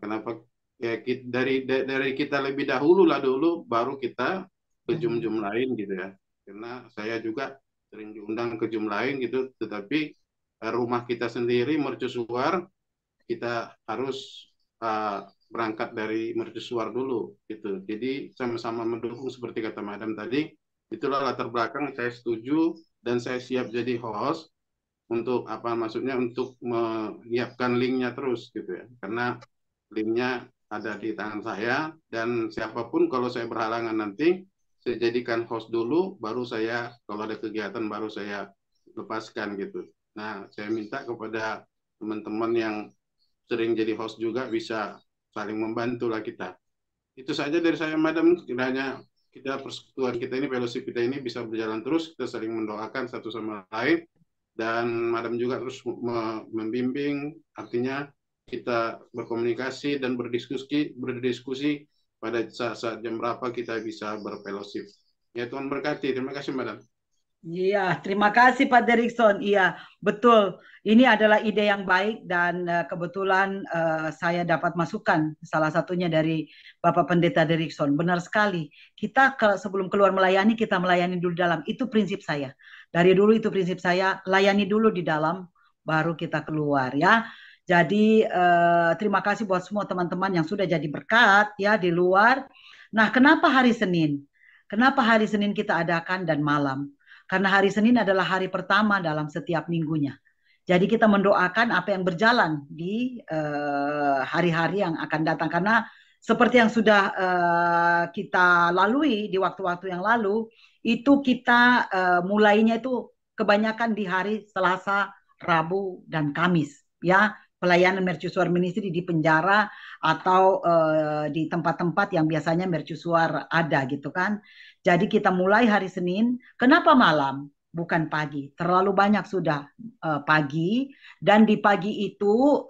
Kenapa ya, dari kita lebih dahulu baru kita ke Zoom lain gitu ya. Karena saya juga sering diundang ke Zoom lain gitu, tetapi rumah kita sendiri Mercusuar kita harus berangkat dari Mercusuar dulu gitu. Jadi sama-sama mendukung seperti kata Madam tadi. Itulah latar belakang saya setuju dan saya siap jadi host untuk untuk menyiapkan linknya terus gitu ya, karena linknya ada di tangan saya, dan siapapun kalau saya berhalangan nanti saya jadikan host dulu, baru saya kalau ada kegiatan baru saya lepaskan gitu. Nah, saya minta kepada teman-teman yang sering jadi host juga bisa saling membantu lah kita. Itu saja dari saya Madam, kiranya kita persekutuan kita ini, fellowship kita ini bisa berjalan terus, kita saling mendoakan satu sama lain, dan Madam juga terus membimbing, artinya kita berkomunikasi dan berdiskusi pada saat-saat jam berapa kita bisa berfellowship. Ya, Tuhan berkati. Terima kasih Madam. Iya, terima kasih Pak Derikson. Iya, betul. Ini adalah ide yang baik, dan kebetulan saya dapat masukan salah satunya dari Bapak Pendeta Derikson. Benar sekali. Kita sebelum keluar melayani, kita melayani dulu dalam. Itu prinsip saya. Dari dulu itu prinsip saya, layani dulu di dalam, baru kita keluar ya. Jadi terima kasih buat semua teman-teman yang sudah jadi berkat ya di luar. Nah, kenapa hari Senin? Kenapa hari Senin kita adakan dan malam? Karena hari Senin adalah hari pertama dalam setiap minggunya. Jadi kita mendoakan apa yang berjalan di hari-hari yang akan datang. Karena seperti yang sudah kita lalui di waktu-waktu yang lalu, itu kita mulainya itu kebanyakan di hari Selasa, Rabu, dan Kamis. Ya, pelayanan Mercusuar Ministry di penjara atau di tempat-tempat yang biasanya Mercusuar ada gitu kan. Jadi kita mulai hari Senin. Kenapa malam? Bukan pagi. Terlalu banyak sudah pagi. Dan di pagi itu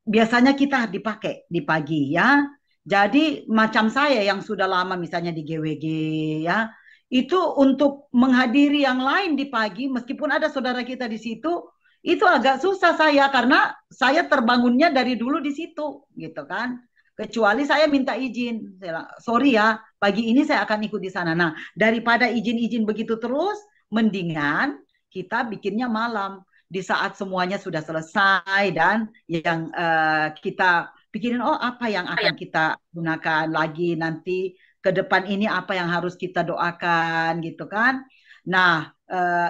biasanya kita dipakai di pagi ya. Jadi macam saya yang sudah lama misalnya di GWG ya, itu untuk menghadiri yang lain di pagi, meskipun ada saudara kita di situ, itu agak susah saya karena saya terbangunnya dari dulu di situ gitu kan. Kecuali saya minta izin, sorry ya, pagi ini saya akan ikut di sana. Nah, daripada izin-izin begitu terus, mendingan kita bikinnya malam di saat semuanya sudah selesai, dan yang kita pikirin, oh apa yang akan kita gunakan lagi nanti ke depan ini, apa yang harus kita doakan gitu kan. Nah,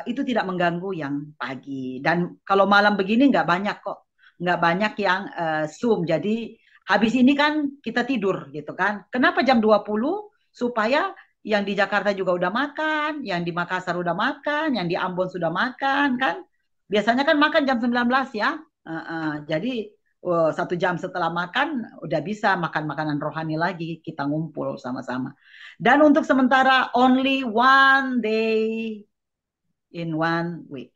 itu tidak mengganggu yang pagi. Dan kalau malam begini nggak banyak kok, nggak banyak yang Zoom. Jadi habis ini kan kita tidur gitu kan. Kenapa jam 20? Supaya yang di Jakarta juga udah makan, yang di Makassar udah makan, yang di Ambon sudah makan kan. Biasanya kan makan jam 19 ya. Jadi 1 jam setelah makan udah bisa makan makanan rohani lagi, kita ngumpul sama-sama. Dan untuk sementara only 1 day in 1 week.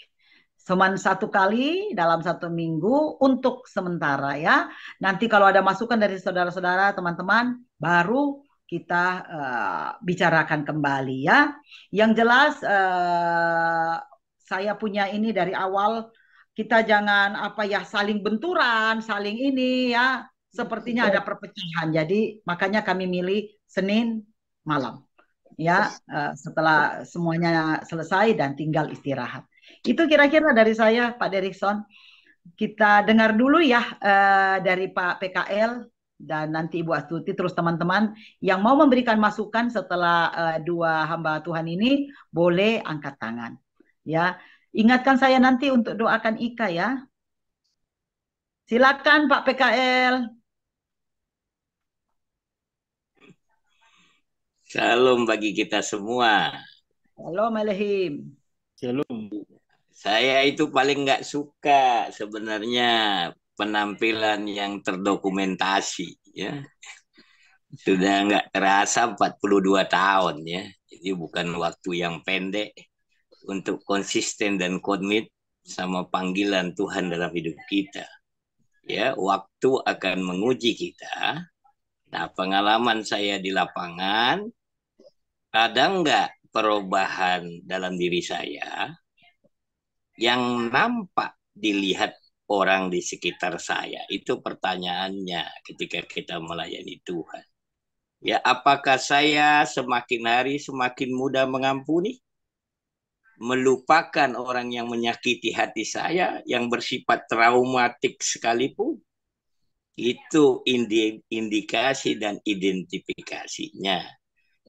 Cuman 1 kali dalam 1 minggu untuk sementara ya. Nanti kalau ada masukan dari saudara-saudara, teman-teman, baru kita bicarakan kembali ya. Yang jelas saya punya ini dari awal, kita jangan saling benturan, saling ini ya. Sepertinya ada perpecahan. Jadi makanya kami milih Senin malam. Ya, setelah semuanya selesai dan tinggal istirahat. Itu kira-kira dari saya, Pak Derikson. Kita dengar dulu ya dari Pak PKL dan nanti Ibu Astuti, terus teman-teman yang mau memberikan masukan setelah 2 hamba Tuhan ini boleh angkat tangan. Ya, ingatkan saya nanti untuk doakan Ika ya. Silakan Pak PKL. Salam bagi kita semua. Shalom Elehim. Shalom. Saya itu paling nggak suka sebenarnya penampilan yang terdokumentasi ya. Sudah nggak terasa 42 tahun ya. Jadi bukan waktu yang pendek untuk konsisten dan komit sama panggilan Tuhan dalam hidup kita. Ya, waktu akan menguji kita. Nah, pengalaman saya di lapangan, ada nggak perubahan dalam diri saya yang nampak dilihat orang di sekitar saya? Itu pertanyaannya ketika kita melayani Tuhan. Ya, apakah saya semakin hari semakin mudah mengampuni? Melupakan orang yang menyakiti hati saya, yang bersifat traumatik sekalipun? Itu indikasi dan identifikasinya.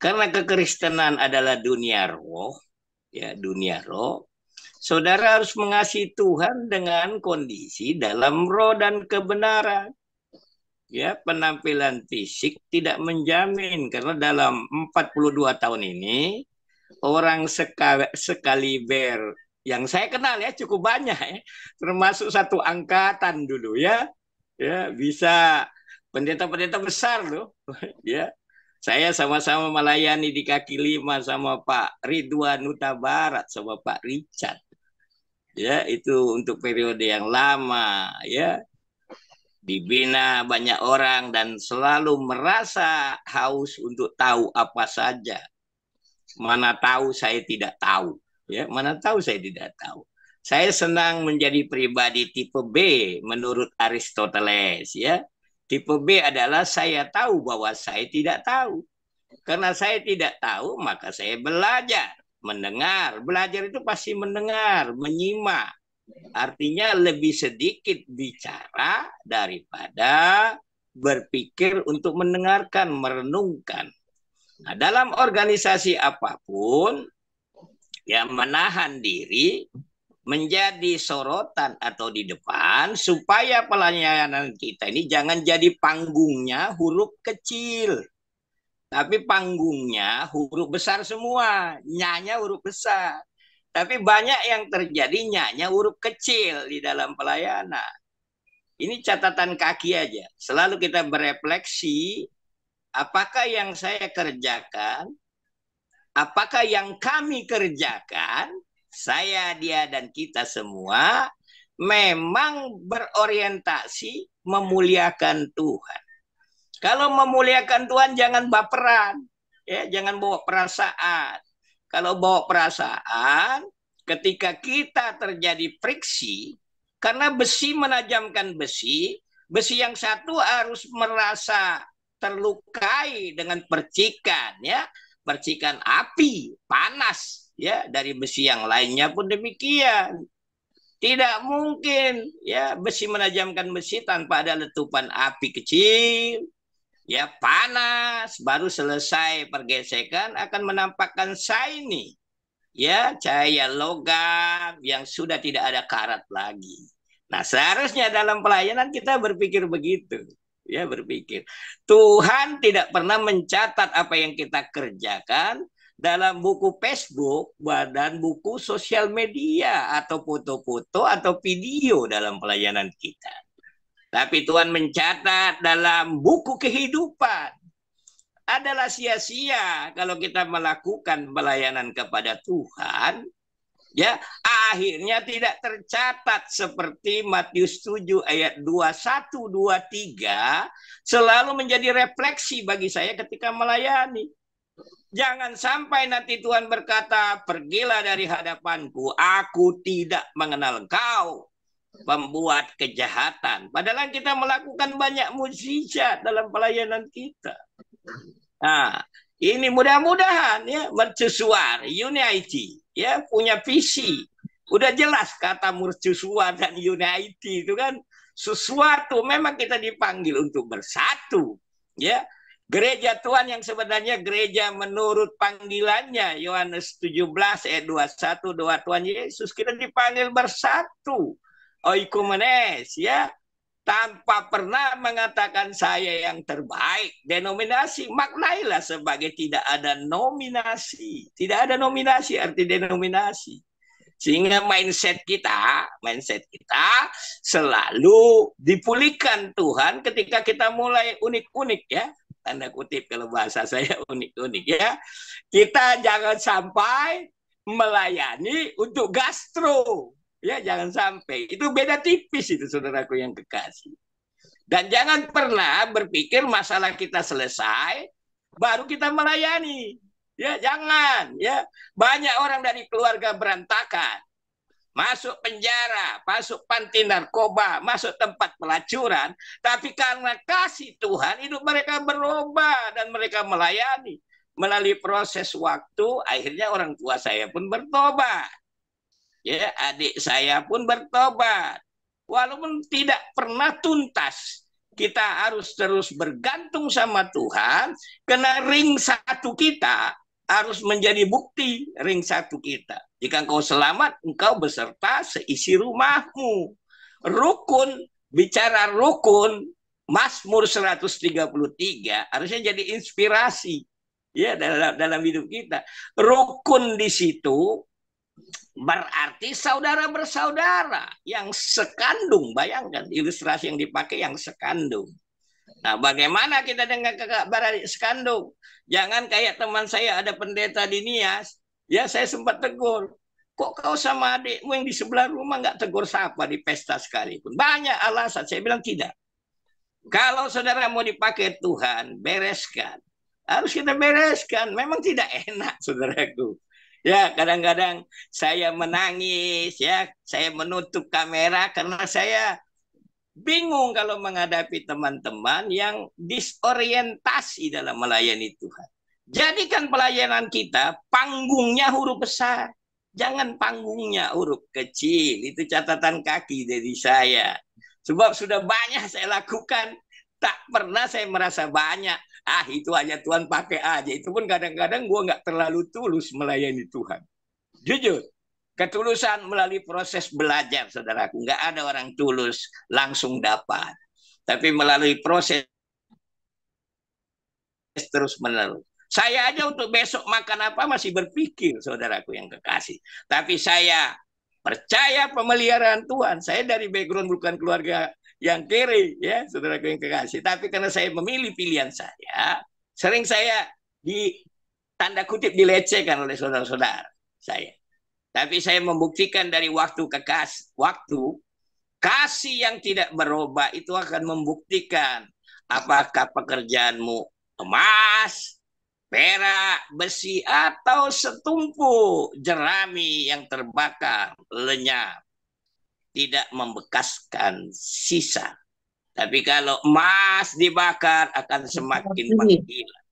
Karena kekristenan adalah dunia roh, ya dunia roh. Saudara harus mengasihi Tuhan dengan kondisi dalam roh dan kebenaran. Ya, penampilan fisik tidak menjamin, karena dalam 42 tahun ini orang sekaliber yang saya kenal ya cukup banyak ya, termasuk satu angkatan dulu ya. Ya, bisa pendeta-pendeta besar loh. Ya. Saya sama-sama melayani di kaki 5 sama Pak Ridwan Huta Barat, sama Pak Richard. Ya, itu untuk periode yang lama ya. Dibina banyak orang dan selalu merasa haus untuk tahu apa saja. Mana tahu saya tidak tahu, ya, mana tahu saya tidak tahu. Saya senang menjadi pribadi tipe B menurut Aristoteles ya. Tipe B adalah saya tahu bahwa saya tidak tahu. Karena saya tidak tahu, maka saya belajar, mendengar. Belajar itu pasti mendengar, menyimak. Artinya lebih sedikit bicara daripada berpikir untuk mendengarkan, merenungkan. Nah, dalam organisasi apapun, ya menahan diri menjadi sorotan atau di depan supaya pelayanan kita ini jangan jadi panggungnya huruf kecil, tapi panggungnya huruf besar semua, nyanya huruf besar. Tapi banyak yang terjadi nyanya huruf kecil di dalam pelayanan. Ini catatan kaki aja. Selalu kita berefleksi, apakah yang saya kerjakan, apakah yang kami kerjakan, saya, dia, dan kita semua memang berorientasi memuliakan Tuhan. Kalau memuliakan Tuhan jangan baperan, ya, jangan bawa perasaan. Kalau bawa perasaan, ketika kita terjadi friksi, karena besi menajamkan besi, besi yang satu harus merasa terlukai dengan percikan, ya, percikan api, panas. Ya, dari besi yang lainnya pun demikian. Tidak mungkin ya besi menajamkan besi tanpa ada letupan api kecil. Ya, panas baru selesai pergesekan akan menampakkan shiny. Ya, cahaya logam yang sudah tidak ada karat lagi. Nah, seharusnya dalam pelayanan kita berpikir begitu. Ya, berpikir. Tuhan tidak pernah mencatat apa yang kita kerjakan dalam buku Facebook dan buku sosial media atau foto-foto atau video dalam pelayanan kita. Tapi Tuhan mencatat dalam buku kehidupan. Adalah sia-sia kalau kita melakukan pelayanan kepada Tuhan, ya, akhirnya tidak tercatat seperti Matius 7 ayat 21 23 selalu menjadi refleksi bagi saya ketika melayani. Jangan sampai nanti Tuhan berkata, pergilah dari hadapanku, aku tidak mengenal engkau, pembuat kejahatan. Padahal kita melakukan banyak mukjizat dalam pelayanan kita. Nah, ini mudah-mudahan ya mercusuar, unity, ya punya visi. Udah jelas kata mercusuar dan unity itu kan sesuatu memang kita dipanggil untuk bersatu, ya. Gereja Tuhan yang sebenarnya gereja menurut panggilannya Yohanes 17 ayat 21 doa Tuhan Yesus, kita dipanggil bersatu. Oikomenes, ya. Tanpa pernah mengatakan saya yang terbaik. Denominasi maknailah sebagai tidak ada nominasi. Tidak ada nominasi arti denominasi. Sehingga mindset kita selalu dipulihkan Tuhan ketika kita mulai unik-unik, ya. Tanda kutip kalau bahasa saya unik-unik, ya. Kita jangan sampai melayani untuk gastro. Ya, jangan sampai. Itu beda tipis itu, saudaraku yang kekasih. Dan jangan pernah berpikir masalah kita selesai baru kita melayani. Ya, jangan, ya. Banyak orang dari keluarga berantakan. Masuk penjara, masuk panti narkoba, masuk tempat pelacuran, tapi karena kasih Tuhan hidup mereka berubah dan mereka melayani. Melalui proses waktu, akhirnya orang tua saya pun bertobat. Ya, adik saya pun bertobat. Walaupun tidak pernah tuntas, kita harus terus bergantung sama Tuhan, karena ring satu kita harus menjadi bukti ring satu kita. Jika engkau selamat, engkau beserta seisi rumahmu. Rukun, bicara rukun, Mazmur 133 harusnya jadi inspirasi, ya, dalam hidup kita. Rukun di situ berarti saudara bersaudara yang sekandung. Bayangkan ilustrasi yang dipakai yang sekandung. Nah, bagaimana kita dengan kakak beradik sekandung? Jangan kayak teman saya ada pendeta di Nias, ya, saya sempat tegur. Kok kau sama adikmu yang di sebelah rumah nggak tegur sapa di pesta sekalipun? Banyak alasan. Saya bilang tidak. Kalau saudara mau dipakai Tuhan, bereskan. Harus kita bereskan. Memang tidak enak, saudaraku. Ya, kadang-kadang saya menangis, ya, saya menutup kamera karena saya bingung kalau menghadapi teman-teman yang disorientasi dalam melayani Tuhan. Jadikan pelayanan kita panggungnya huruf besar, jangan panggungnya huruf kecil. Itu catatan kaki dari saya. Sebab sudah banyak saya lakukan, tak pernah saya merasa banyak. Itu hanya Tuhan pakai aja. Itu pun kadang-kadang gue nggak terlalu tulus melayani Tuhan. Jujur, ketulusan melalui proses belajar, saudaraku. Nggak ada orang tulus langsung dapat. Tapi melalui proses terus-menerus. Saya aja untuk besok makan apa masih berpikir, saudaraku yang kekasih. Tapi saya percaya pemeliharaan Tuhan. Saya dari background bukan keluarga yang kiri, ya, saudaraku yang kekasih. Tapi karena saya memilih pilihan saya, sering saya tanda kutip dilecehkan oleh saudara-saudara saya. Tapi saya membuktikan dari waktu ke waktu, kasih yang tidak berubah itu akan membuktikan apakah pekerjaanmu emas, perak, besi, atau setumpuk jerami yang terbakar lenyap, tidak membekaskan sisa. Tapi kalau emas dibakar akan semakin menghilang.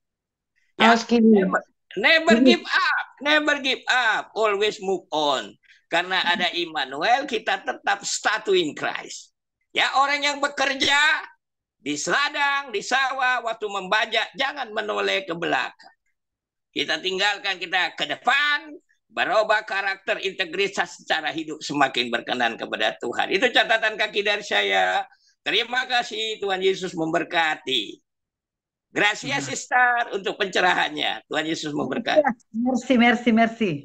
Ya, never give up, never give up, always move on. Karena ada Immanuel, kita tetap statu in Christ. Ya, orang yang bekerja di ladang, di sawah, waktu membajak, jangan menoleh ke belakang. Kita tinggalkan, kita ke depan, berubah karakter, integritas secara hidup semakin berkenan kepada Tuhan. Itu catatan kaki dari saya. Terima kasih, Tuhan Yesus memberkati. Gracias, Sister, untuk pencerahannya. Tuhan Yesus memberkati. Merci.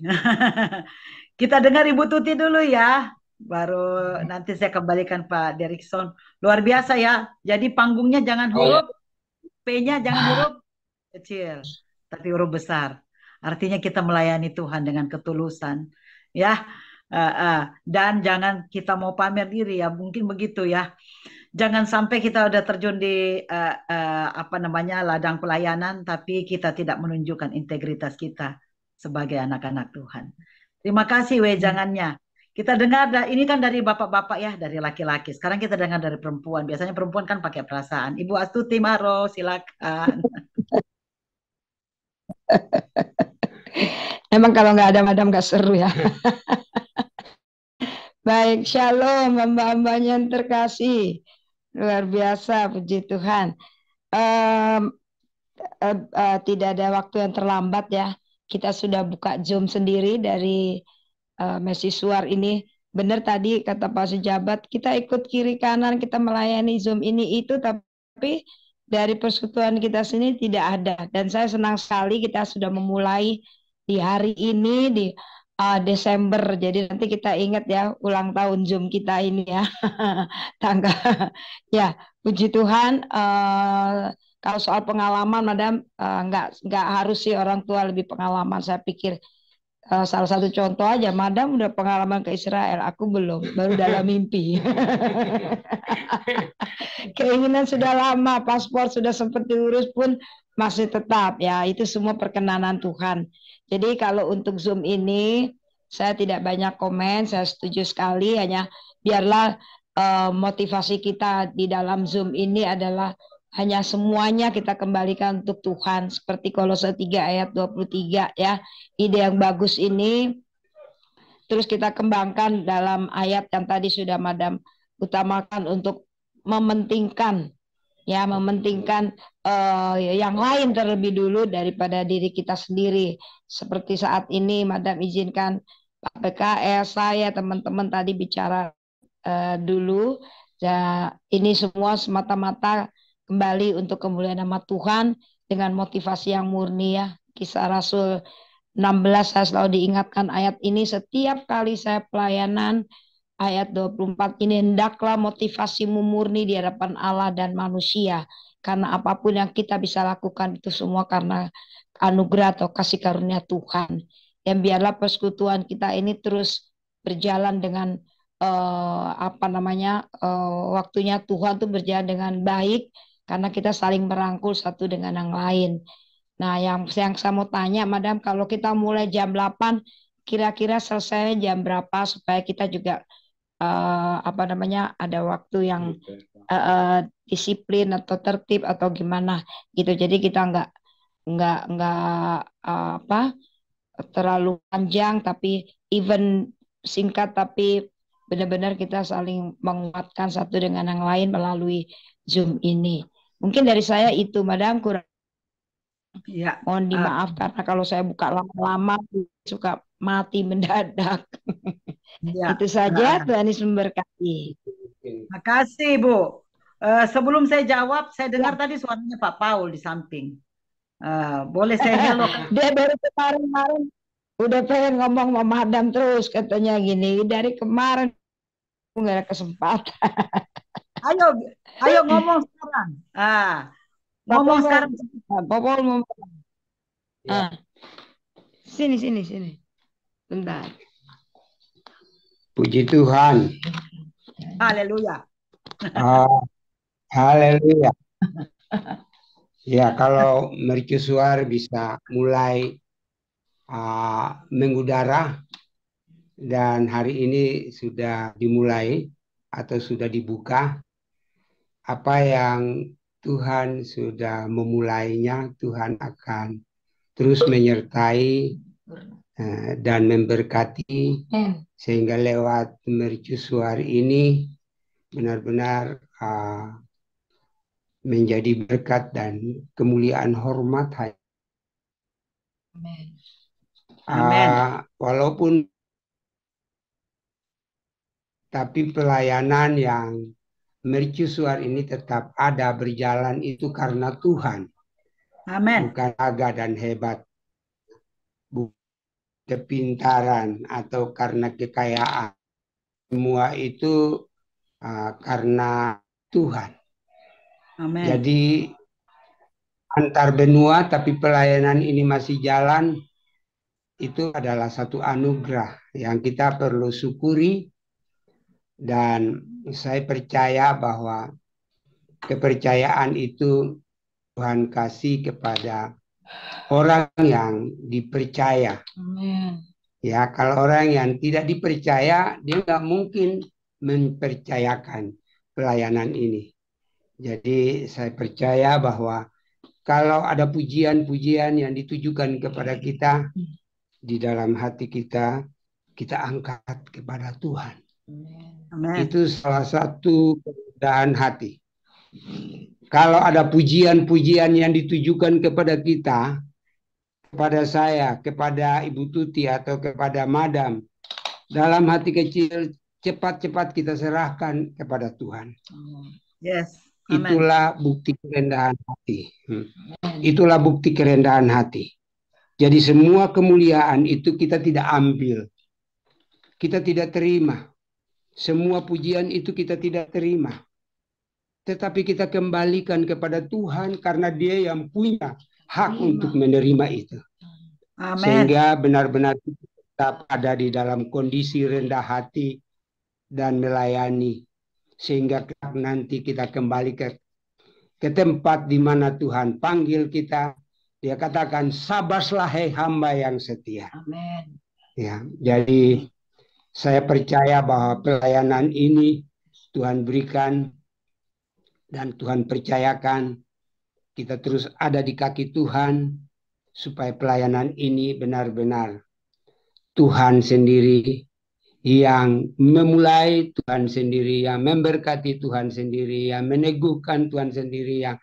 Kita dengar Ibu Tuti dulu ya. Baru nanti saya kembalikan Pak Derikson. Luar biasa ya. Jadi panggungnya jangan Oh ya. huruf P-nya jangan huruf kecil, tapi huruf besar. Artinya kita melayani Tuhan dengan ketulusan, ya. Dan jangan kita mau pamer diri ya, mungkin begitu ya. Jangan sampai kita udah terjun di apa namanya ladang pelayanan, tapi kita tidak menunjukkan integritas kita sebagai anak-anak Tuhan. Terima kasih wejangannya. Kita dengar, ini kan dari bapak-bapak ya, dari laki-laki. Sekarang kita dengar dari perempuan. Biasanya perempuan kan pakai perasaan. Ibu Astuti Maro, silakan. Emang kalau nggak ada madam nggak seru ya. Baik, shalom hamba-hambanya yang terkasih. Luar biasa, puji Tuhan. Tidak ada waktu yang terlambat ya. Kita sudah buka Zoom sendiri dari Messi Suar ini. Benar tadi kata Pak Sejabat, kita ikut kiri kanan, kita melayani Zoom ini itu, tapi dari persekutuan kita sini tidak ada. Dan saya senang sekali kita sudah memulai di hari ini di Desember. Jadi nanti kita ingat ya ulang tahun Zoom kita ini ya. Tanggal ya, puji Tuhan. Kalau soal pengalaman, madam, nggak harus sih orang tua lebih pengalaman. Saya pikir salah satu contoh aja, madam udah pengalaman ke Israel, aku belum, baru dalam mimpi. Keinginan sudah lama, paspor sudah sempat diurus pun masih tetap ya, itu semua perkenanan Tuhan. Jadi kalau untuk Zoom ini saya tidak banyak komen, saya setuju sekali, hanya biarlah motivasi kita di dalam Zoom ini adalah hanya semuanya kita kembalikan untuk Tuhan. Seperti Kolose 3 ayat 23 ya. Ide yang bagus ini terus kita kembangkan dalam ayat yang tadi sudah madam utamakan untuk mementingkan ya, mementingkan yang lain terlebih dulu daripada diri kita sendiri. Seperti saat ini madam izinkan Pak PKS, saya, teman-teman tadi bicara dulu ya, ini semua semata-mata kembali untuk kemuliaan nama Tuhan dengan motivasi yang murni ya. Kisah Rasul 16 saya selalu diingatkan ayat ini setiap kali saya pelayanan. Ayat 24 ini, hendaklah motivasimu murni di hadapan Allah dan manusia. Karena apapun yang kita bisa lakukan itu semua karena anugerah atau kasih karunia Tuhan. Dan biarlah persekutuan kita ini terus berjalan dengan waktunya Tuhan tuh berjalan dengan baik. Karena kita saling merangkul satu dengan yang lain. Nah, yang saya mau tanya, madam, kalau kita mulai jam 8, kira-kira selesai jam berapa supaya kita juga ada waktu yang disiplin atau tertib atau gimana gitu. Jadi kita nggak terlalu panjang, tapi even singkat, tapi benar-benar kita saling menguatkan satu dengan yang lain melalui Zoom ini. Mungkin dari saya itu, madam, kurang ya, mohon dimaaf karena kalau saya buka lama-lama suka mati mendadak. Ya. Itu saja, Tuhan Yesus memberkati. Terima kasih, Bu. Sebelum saya jawab, saya dengar tadi suaranya Pak Paul di samping. Boleh saya hello? Dia baru kemarin udah pengen ngomong sama madam terus, katanya gini, dari kemarin nggak ada kesempatan. Ayo ngomong sekarang. Ngomong sekarang. Popol ngomong. Sini. Bentar. Puji Tuhan. Haleluya. Haleluya. Ya, kalau mercusuar bisa mulai mengudara dan hari ini sudah dimulai atau sudah dibuka. Apa yang Tuhan sudah memulainya, Tuhan akan terus menyertai dan memberkati sehingga lewat mercusuar ini benar-benar menjadi berkat dan kemuliaan hormat. Amen. Walaupun tapi pelayanan yang mercusuar ini tetap ada berjalan itu karena Tuhan. Amen. Bukan agak dan hebat, bukan kepintaran atau karena kekayaan. semua itu karena Tuhan. Amin. Jadi antar benua tapi pelayanan ini masih jalan, itu adalah satu anugerah yang kita perlu syukuri, dan saya percaya bahwa kepercayaan itu Tuhan kasih kepada orang yang dipercaya. Amin. Ya, kalau orang yang tidak dipercaya, dia nggak mungkin mempercayakan pelayanan ini. Jadi saya percaya bahwa kalau ada pujian-pujian yang ditujukan kepada kita, di dalam hati kita, kita angkat kepada Tuhan. Amin. Itu salah satu kerendahan hati. Kalau ada pujian-pujian yang ditujukan kepada kita, kepada saya, kepada Ibu Tuti atau kepada Madam, dalam hati kecil cepat-cepat kita serahkan kepada Tuhan. Yes. Amen. Itulah bukti kerendahan hati. Itulah bukti kerendahan hati. Jadi semua kemuliaan itu kita tidak ambil. Kita tidak terima. Semua pujian itu kita tidak terima. Tetapi kita kembalikan kepada Tuhan karena Dia yang punya hak untuk menerima itu. Amen. Sehingga benar-benar kita tetap ada di dalam kondisi rendah hati dan melayani. Sehingga nanti kita kembali ke tempat di mana Tuhan panggil kita. Dia katakan, sabarlah hai hamba yang setia. Amin. Ya, jadi saya percaya bahwa pelayanan ini Tuhan berikan dan Tuhan percayakan kita terus ada di kaki Tuhan supaya pelayanan ini benar-benar Tuhan sendiri yang memulai, Tuhan sendiri yang memberkati, Tuhan sendiri yang meneguhkan, Tuhan sendiri yang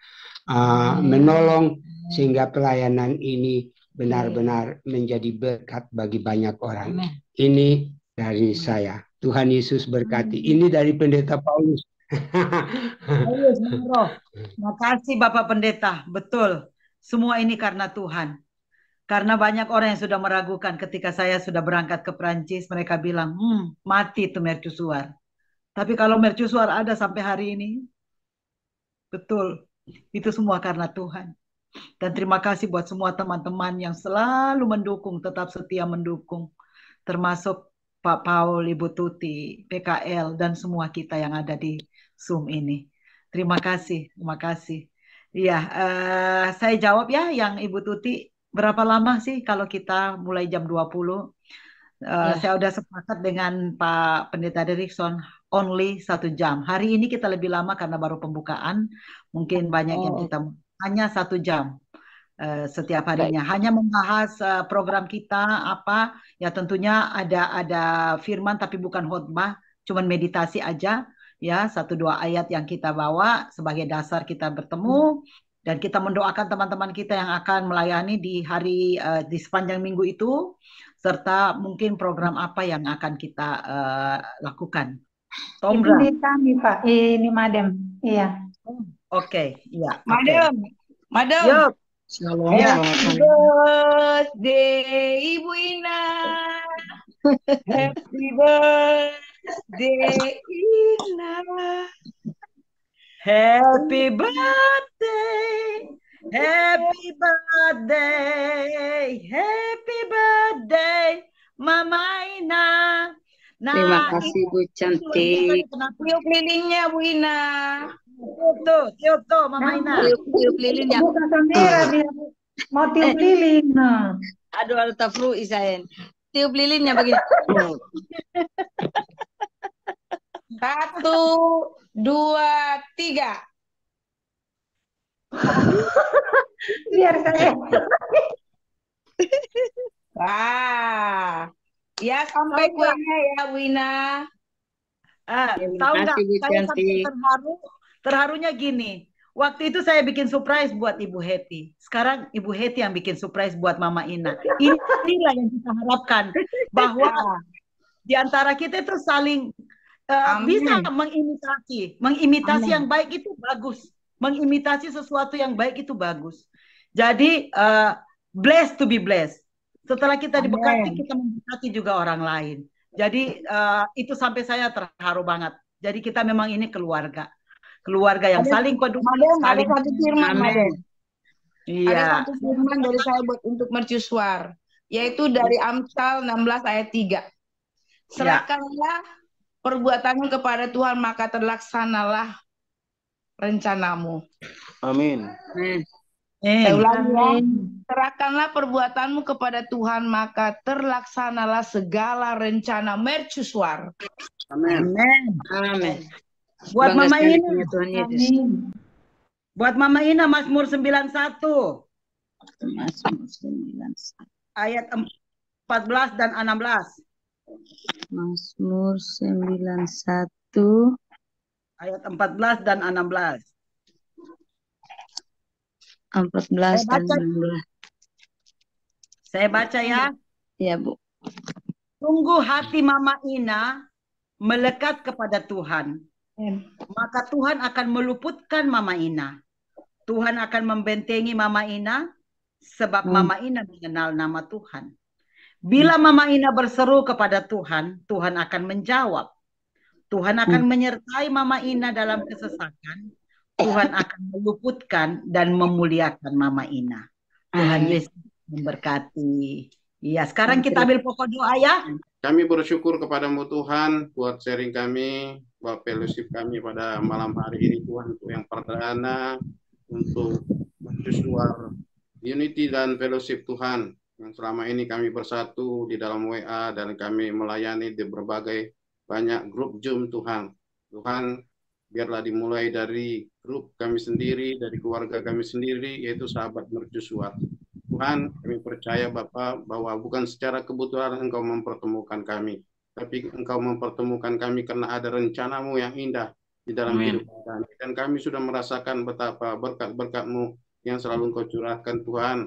menolong, sehingga pelayanan ini benar-benar menjadi berkat bagi banyak orang. Amen. Ini dari saya. Tuhan Yesus berkati. Ini dari Pendeta Paulus. Terima kasih Bapak Pendeta. Betul. Semua ini karena Tuhan. Karena banyak orang yang sudah meragukan ketika saya sudah berangkat ke Perancis. Mereka bilang, mati itu mercusuar. Tapi kalau mercusuar ada sampai hari ini, betul. Itu semua karena Tuhan. Dan terima kasih buat semua teman-teman yang selalu mendukung, tetap setia mendukung. Termasuk Pak Paul, Ibu Tuti, PKL, dan semua kita yang ada di Zoom ini. Terima kasih, terima kasih. Iya, saya jawab ya yang Ibu Tuti. Berapa lama sih kalau kita mulai jam 20? Saya udah sepakat dengan Pak Pendeta Derikson, only 1 jam. Hari ini kita lebih lama karena baru pembukaan. Mungkin banyak yang kita hanya 1 jam setiap harinya. Hanya membahas program kita apa. Ya tentunya ada firman tapi bukan khotbah, cuman meditasi aja. Ya 1-2 ayat yang kita bawa sebagai dasar kita bertemu. Dan kita mendoakan teman-teman kita yang akan melayani di hari di sepanjang minggu itu, serta mungkin program apa yang akan kita lakukan. Tomra. Ini kami Pak, ini Madam. Iya. Oke, iya. Madam, Madam. Yuk. Shalom. Happy birthday Ibu Ina. Happy birthday Ina. Happy birthday, happy birthday, happy birthday, Mama Ina. Nah, terima kasih Bu cantik. Tiup lilinnya Bu Ina. Tiup tuh Mama Ina. Tiup lilinnya. Bukan kamera dia mau tiup lilin. Nah. Aduh tafru Isaen. Tiup lilinnya begini. 1, 2, 3. Biar saya. Wah. Ya sampai kuenya ya Wina. Tahu nggak? Saya sampai terharunya gini. Waktu itu saya bikin surprise buat Ibu Heti. Sekarang Ibu Heti yang bikin surprise buat Mama Ina. Inilah yang kita harapkan bahwa di antara kita itu saling bisa mengimitasi yang baik itu bagus, mengimitasi sesuatu yang baik itu bagus. Jadi blessed to be blessed. Setelah kita diberkati, kita memberkati juga orang lain. Jadi itu sampai saya terharu banget. Jadi kita memang ini keluarga yang saling peduli, Madem, ada saling. satu firman, Amin. Madem. Ada Iya. satu firman dari saya buat untuk mercusuar, yaitu dari Amsal 16 ayat 3. Serahkanlah perbuatanmu kepada Tuhan, maka terlaksanalah rencanamu. Amin. Saya ulangi ya. Serahkanlah perbuatanmu kepada Tuhan, maka terlaksanalah segala rencana. Mercusuar. Amin. Amin. Buat Bangga Mama sekali Ina. punya Tuhan Yesus. Buat Mama Ina, Mazmur 91 Mazmur 91. ayat 14 dan 16. Mazmur 91 Ayat 14 dan 16. 14 dan 16. Saya baca ya. Ya, Bu. Sungguh hati Mama Ina melekat kepada Tuhan. Maka Tuhan akan meluputkan Mama Ina. Tuhan akan membentengi Mama Ina sebab Mama Ina mengenal nama Tuhan. Bila Mama Ina berseru kepada Tuhan, Tuhan akan menjawab. Tuhan akan menyertai Mama Ina dalam kesesakan. Tuhan akan meluputkan dan memuliakan Mama Ina. Tuhan Yesus memberkati. Iya, sekarang kita ambil pokok doa ya. Kami bersyukur kepadamu Tuhan buat sharing kami, buat fellowship kami pada malam hari ini Tuhan, untuk yang perdana, untuk mercusuar unity dan fellowship Tuhan. Yang selama ini kami bersatu di dalam WA dan kami melayani di berbagai banyak grup Zoom Tuhan. Tuhan, biarlah dimulai dari grup kami sendiri, dari keluarga kami sendiri, yaitu sahabat mercusuar. Tuhan, kami percaya Bapa bahwa bukan secara kebetulan Engkau mempertemukan kami, tapi Engkau mempertemukan kami karena ada rencanamu yang indah di dalam hidup kami. Dan kami sudah merasakan betapa berkat-berkat-Mu yang selalu Engkau curahkan Tuhan.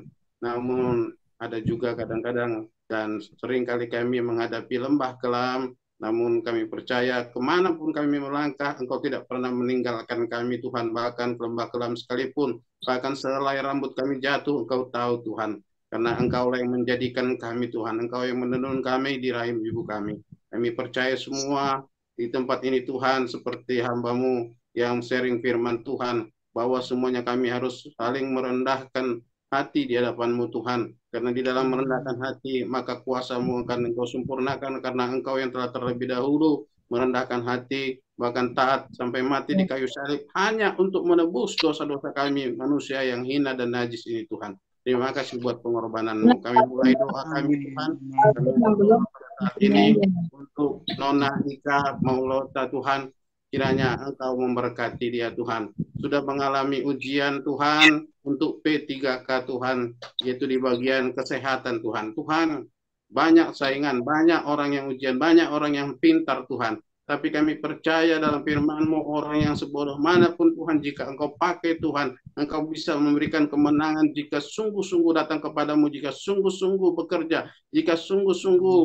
Namun ada juga kadang-kadang dan seringkali kami menghadapi lembah kelam, namun kami percaya kemanapun kami melangkah, Engkau tidak pernah meninggalkan kami Tuhan. Bahkan lembah kelam sekalipun, bahkan sehelai rambut kami jatuh, Engkau tahu Tuhan. Karena Engkau yang menjadikan kami Tuhan, Engkau yang menenun kami di rahim ibu kami. Kami percaya semua di tempat ini Tuhan, seperti hamba-Mu yang sharing firman Tuhan, bahwa semuanya kami harus saling merendahkan hati di hadapan-Mu Tuhan. Karena di dalam merendahkan hati, maka kuasa-Mu akan Engkau sempurnakan, karena Engkau yang telah terlebih dahulu merendahkan hati, bahkan taat sampai mati di kayu salib, hanya untuk menebus dosa-dosa kami manusia yang hina dan najis ini Tuhan. Terima kasih buat pengorbanan-Mu. Kami mulai doa kami Tuhan. Kami berdoa pada saat ini untuk Nona Ika Maulota Tuhan. Kiranya Engkau memberkati dia Tuhan. Sudah mengalami ujian Tuhan untuk P3K Tuhan, yaitu di bagian kesehatan Tuhan. Tuhan, banyak saingan, banyak orang yang ujian, banyak orang yang pintar Tuhan. Tapi kami percaya dalam firman-Mu, orang yang sebodoh manapun Tuhan, jika Engkau pakai Tuhan, Engkau bisa memberikan kemenangan jika sungguh-sungguh datang kepadamu, jika sungguh-sungguh bekerja, jika sungguh-sungguh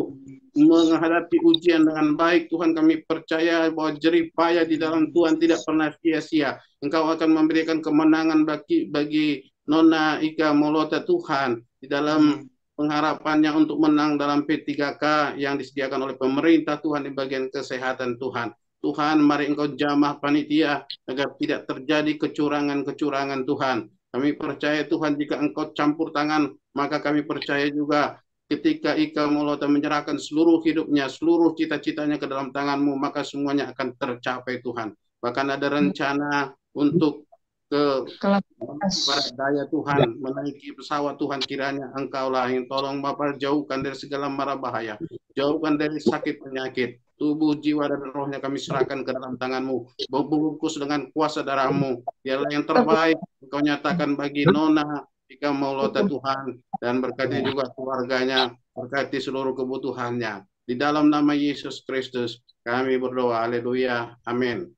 menghadapi ujian dengan baik. Tuhan, kami percaya bahwa jerih payah di dalam Tuhan tidak pernah sia-sia. Engkau akan memberikan kemenangan bagi Nona Ika Maulota Tuhan di dalam pengharapannya untuk menang dalam P3K yang disediakan oleh pemerintah Tuhan di bagian kesehatan Tuhan. Tuhan, mari Engkau jamah panitia agar tidak terjadi kecurangan-kecurangan Tuhan. Kami percaya Tuhan, jika Engkau campur tangan, maka kami percaya juga ketika Ika Maulota menyerahkan seluruh hidupnya, seluruh cita-citanya ke dalam tangan-Mu, maka semuanya akan tercapai Tuhan. Bahkan ada rencana untuk ke barat daya Tuhan, menaiki pesawat Tuhan. Kiranya Engkaulah yang tolong Bapa, jauhkan dari segala mara bahaya, jauhkan dari sakit penyakit, tubuh, jiwa, dan rohnya kami serahkan ke dalam tangan-Mu, bungkus dengan kuasa darah-Mu. Biarlah yang terbaik Engkau nyatakan bagi Nona Ika Maulota Tuhan, dan berkati juga keluarganya, berkati seluruh kebutuhannya. Di dalam nama Yesus Kristus kami berdoa, haleluya, amin.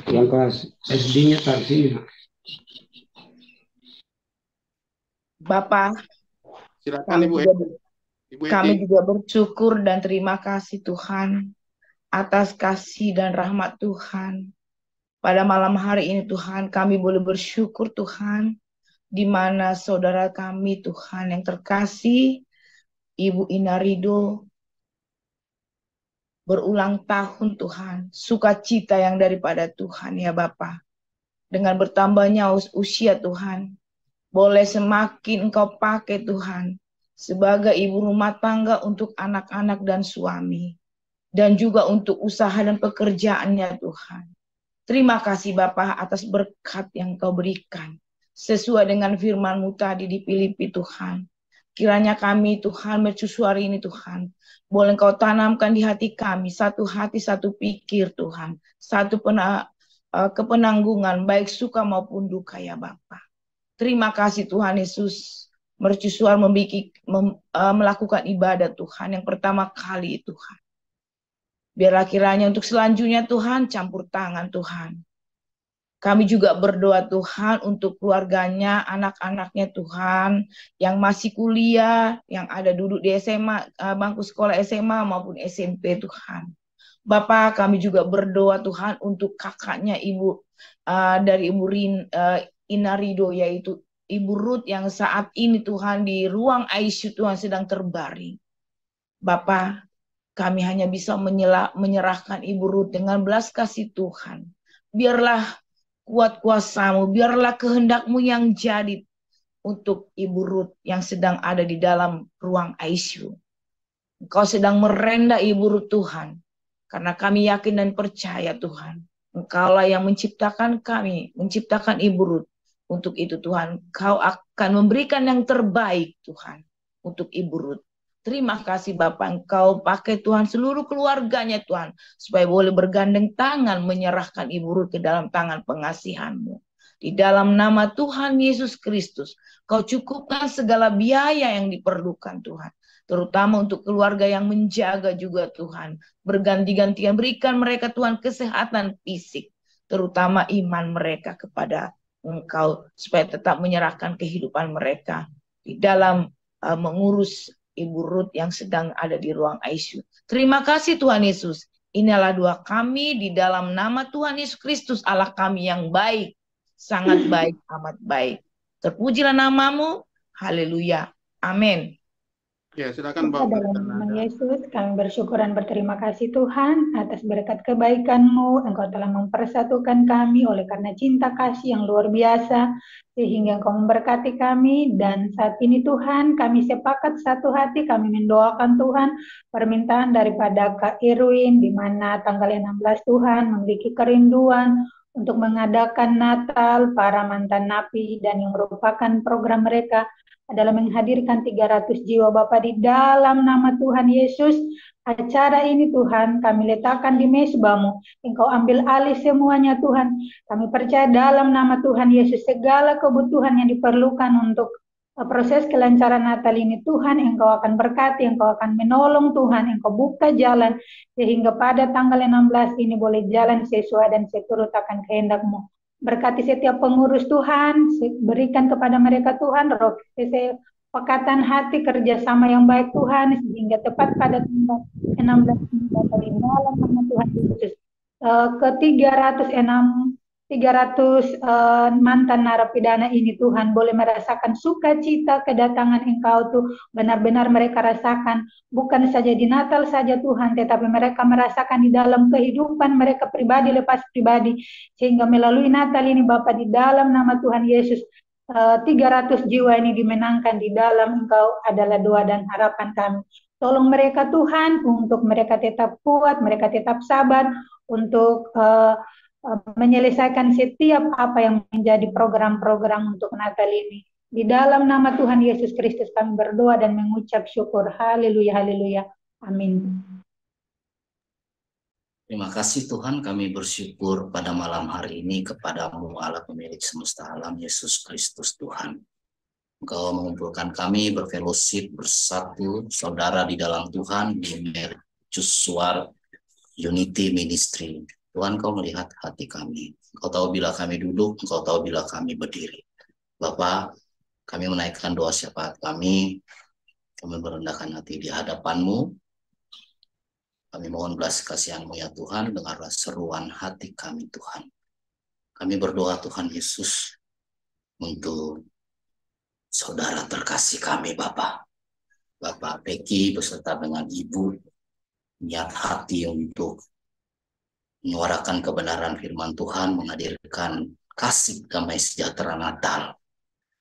Yang kelas SD-nya taruh sini. Bapak, Silakan Ibu kami juga bersyukur dan terima kasih Tuhan atas kasih dan rahmat Tuhan. Pada malam hari ini Tuhan, kami boleh bersyukur Tuhan, di mana saudara kami Tuhan yang terkasih, Ibu Ina Rido, berulang tahun Tuhan, sukacita yang daripada Tuhan ya Bapa. Dengan bertambahnya usia Tuhan, boleh semakin Engkau pakai Tuhan sebagai ibu rumah tangga untuk anak-anak dan suami, dan juga untuk usaha dan pekerjaannya Tuhan. Terima kasih Bapa atas berkat yang Kau berikan sesuai dengan firman-Mu tadi di Filipi Tuhan. Kiranya kami Tuhan mercusuari ini Tuhan, boleh Kau tanamkan di hati kami satu hati, satu pikir Tuhan, satu kepenanggungan baik suka maupun duka ya Bapa. Terima kasih Tuhan Yesus, mercusuar melakukan ibadah Tuhan yang pertama kali Tuhan. Biarlah kiranya untuk selanjutnya Tuhan campur tangan Tuhan. Kami juga berdoa Tuhan untuk keluarganya, anak-anaknya Tuhan yang masih kuliah, yang ada duduk di SMA, bangku sekolah SMA maupun SMP Tuhan. Bapak kami juga berdoa Tuhan untuk kakaknya dari Ibu Inarido, yaitu Ibu Ruth yang saat ini Tuhan di ruang ICU Tuhan sedang terbaring. Bapak, kami hanya bisa menyerahkan Ibu Ruth dengan belas kasih Tuhan. Biarlah kuat kuasa-Mu, biarlah kehendak-Mu yang jadi untuk Ibu Ruth yang sedang ada di dalam ruang ICU. Engkau sedang merenda Ibu Ruth Tuhan. Karena kami yakin dan percaya Tuhan, Engkaulah yang menciptakan kami, menciptakan Ibu Ruth. Untuk itu Tuhan, Kau akan memberikan yang terbaik Tuhan untuk Ibu Ruth. Terima kasih Bapak, Engkau pakai Tuhan seluruh keluarganya Tuhan, supaya boleh bergandeng tangan menyerahkan Ibu Ruth ke dalam tangan pengasihan-Mu. Di dalam nama Tuhan Yesus Kristus, Kau cukupkan segala biaya yang diperlukan Tuhan. Terutama untuk keluarga yang menjaga juga Tuhan. Berganti-gantian berikan mereka Tuhan kesehatan fisik. Terutama iman mereka kepada Engkau. Supaya tetap menyerahkan kehidupan mereka di dalam mengurus Ibu Ruth yang sedang ada di ruang ICU. Terima kasih Tuhan Yesus. Inilah doa kami di dalam nama Tuhan Yesus Kristus, Allah kami yang baik. Sangat baik, amat baik. Terpujilah nama-Mu. Haleluya. Amin. Ya, silakan Bapak. Dalam nama Yesus, kami bersyukur dan berterima kasih Tuhan atas berkat kebaikan-Mu. Engkau telah mempersatukan kami oleh karena cinta kasih yang luar biasa, sehingga Engkau memberkati kami. Dan saat ini Tuhan, kami sepakat satu hati, kami mendoakan Tuhan, permintaan daripada Kak Irwin, di mana tanggal 16 Tuhan memiliki kerinduan untuk mengadakan Natal para mantan napi, dan yang merupakan program mereka adalah menghadirkan 300 jiwa Bapa di dalam nama Tuhan Yesus. Acara ini Tuhan kami letakkan di mezbah-Mu. Engkau ambil alih semuanya Tuhan. Kami percaya dalam nama Tuhan Yesus segala kebutuhan yang diperlukan untuk proses kelancaran Natal ini Tuhan Engkau akan berkati, Engkau akan menolong Tuhan, Engkau buka jalan sehingga pada tanggal 16 ini boleh jalan sesuai dan seturut akan kehendak-Mu. Berkati setiap pengurus Tuhan, berikan kepada mereka Tuhan roh kesepakatan hati, kerjasama yang baik Tuhan, sehingga tepat pada tanggal 16 di dalam nama Tuhan Yesus. Ke 300 mantan narapidana ini Tuhan boleh merasakan sukacita kedatangan Engkau tuh benar-benar mereka rasakan, bukan saja di Natal saja Tuhan, tetapi mereka merasakan di dalam kehidupan mereka pribadi lepas pribadi, sehingga melalui Natal ini Bapa di dalam nama Tuhan Yesus 300 jiwa ini dimenangkan di dalam Engkau adalah doa dan harapan kami. Tolong mereka Tuhan untuk mereka tetap kuat, mereka tetap sabar untuk menyelesaikan setiap apa yang menjadi program-program untuk Natal ini. Di dalam nama Tuhan Yesus Kristus kami berdoa dan mengucap syukur. Haleluya, haleluya. Amin. Terima kasih Tuhan, kami bersyukur pada malam hari ini kepada-Mu Allah pemilik semesta alam, Yesus Kristus Tuhan. Engkau mengumpulkan kami berfellowship bersatu saudara di dalam Tuhan di Mercusuar Unity Ministry. Tuhan, Kau melihat hati kami. Kau tahu bila kami duduk, Kau tahu bila kami berdiri. Bapa, kami menaikkan doa syafaat kami merendahkan hati di hadapan-Mu. Kami mohon belas kasihan-Mu ya Tuhan, dengarlah seruan hati kami Tuhan. Kami berdoa Tuhan Yesus untuk saudara terkasih kami Bapa. Bapak Peki beserta dengan Ibu niat hati untuk menyuarakan kebenaran firman Tuhan, menghadirkan kasih damai sejahtera Natal.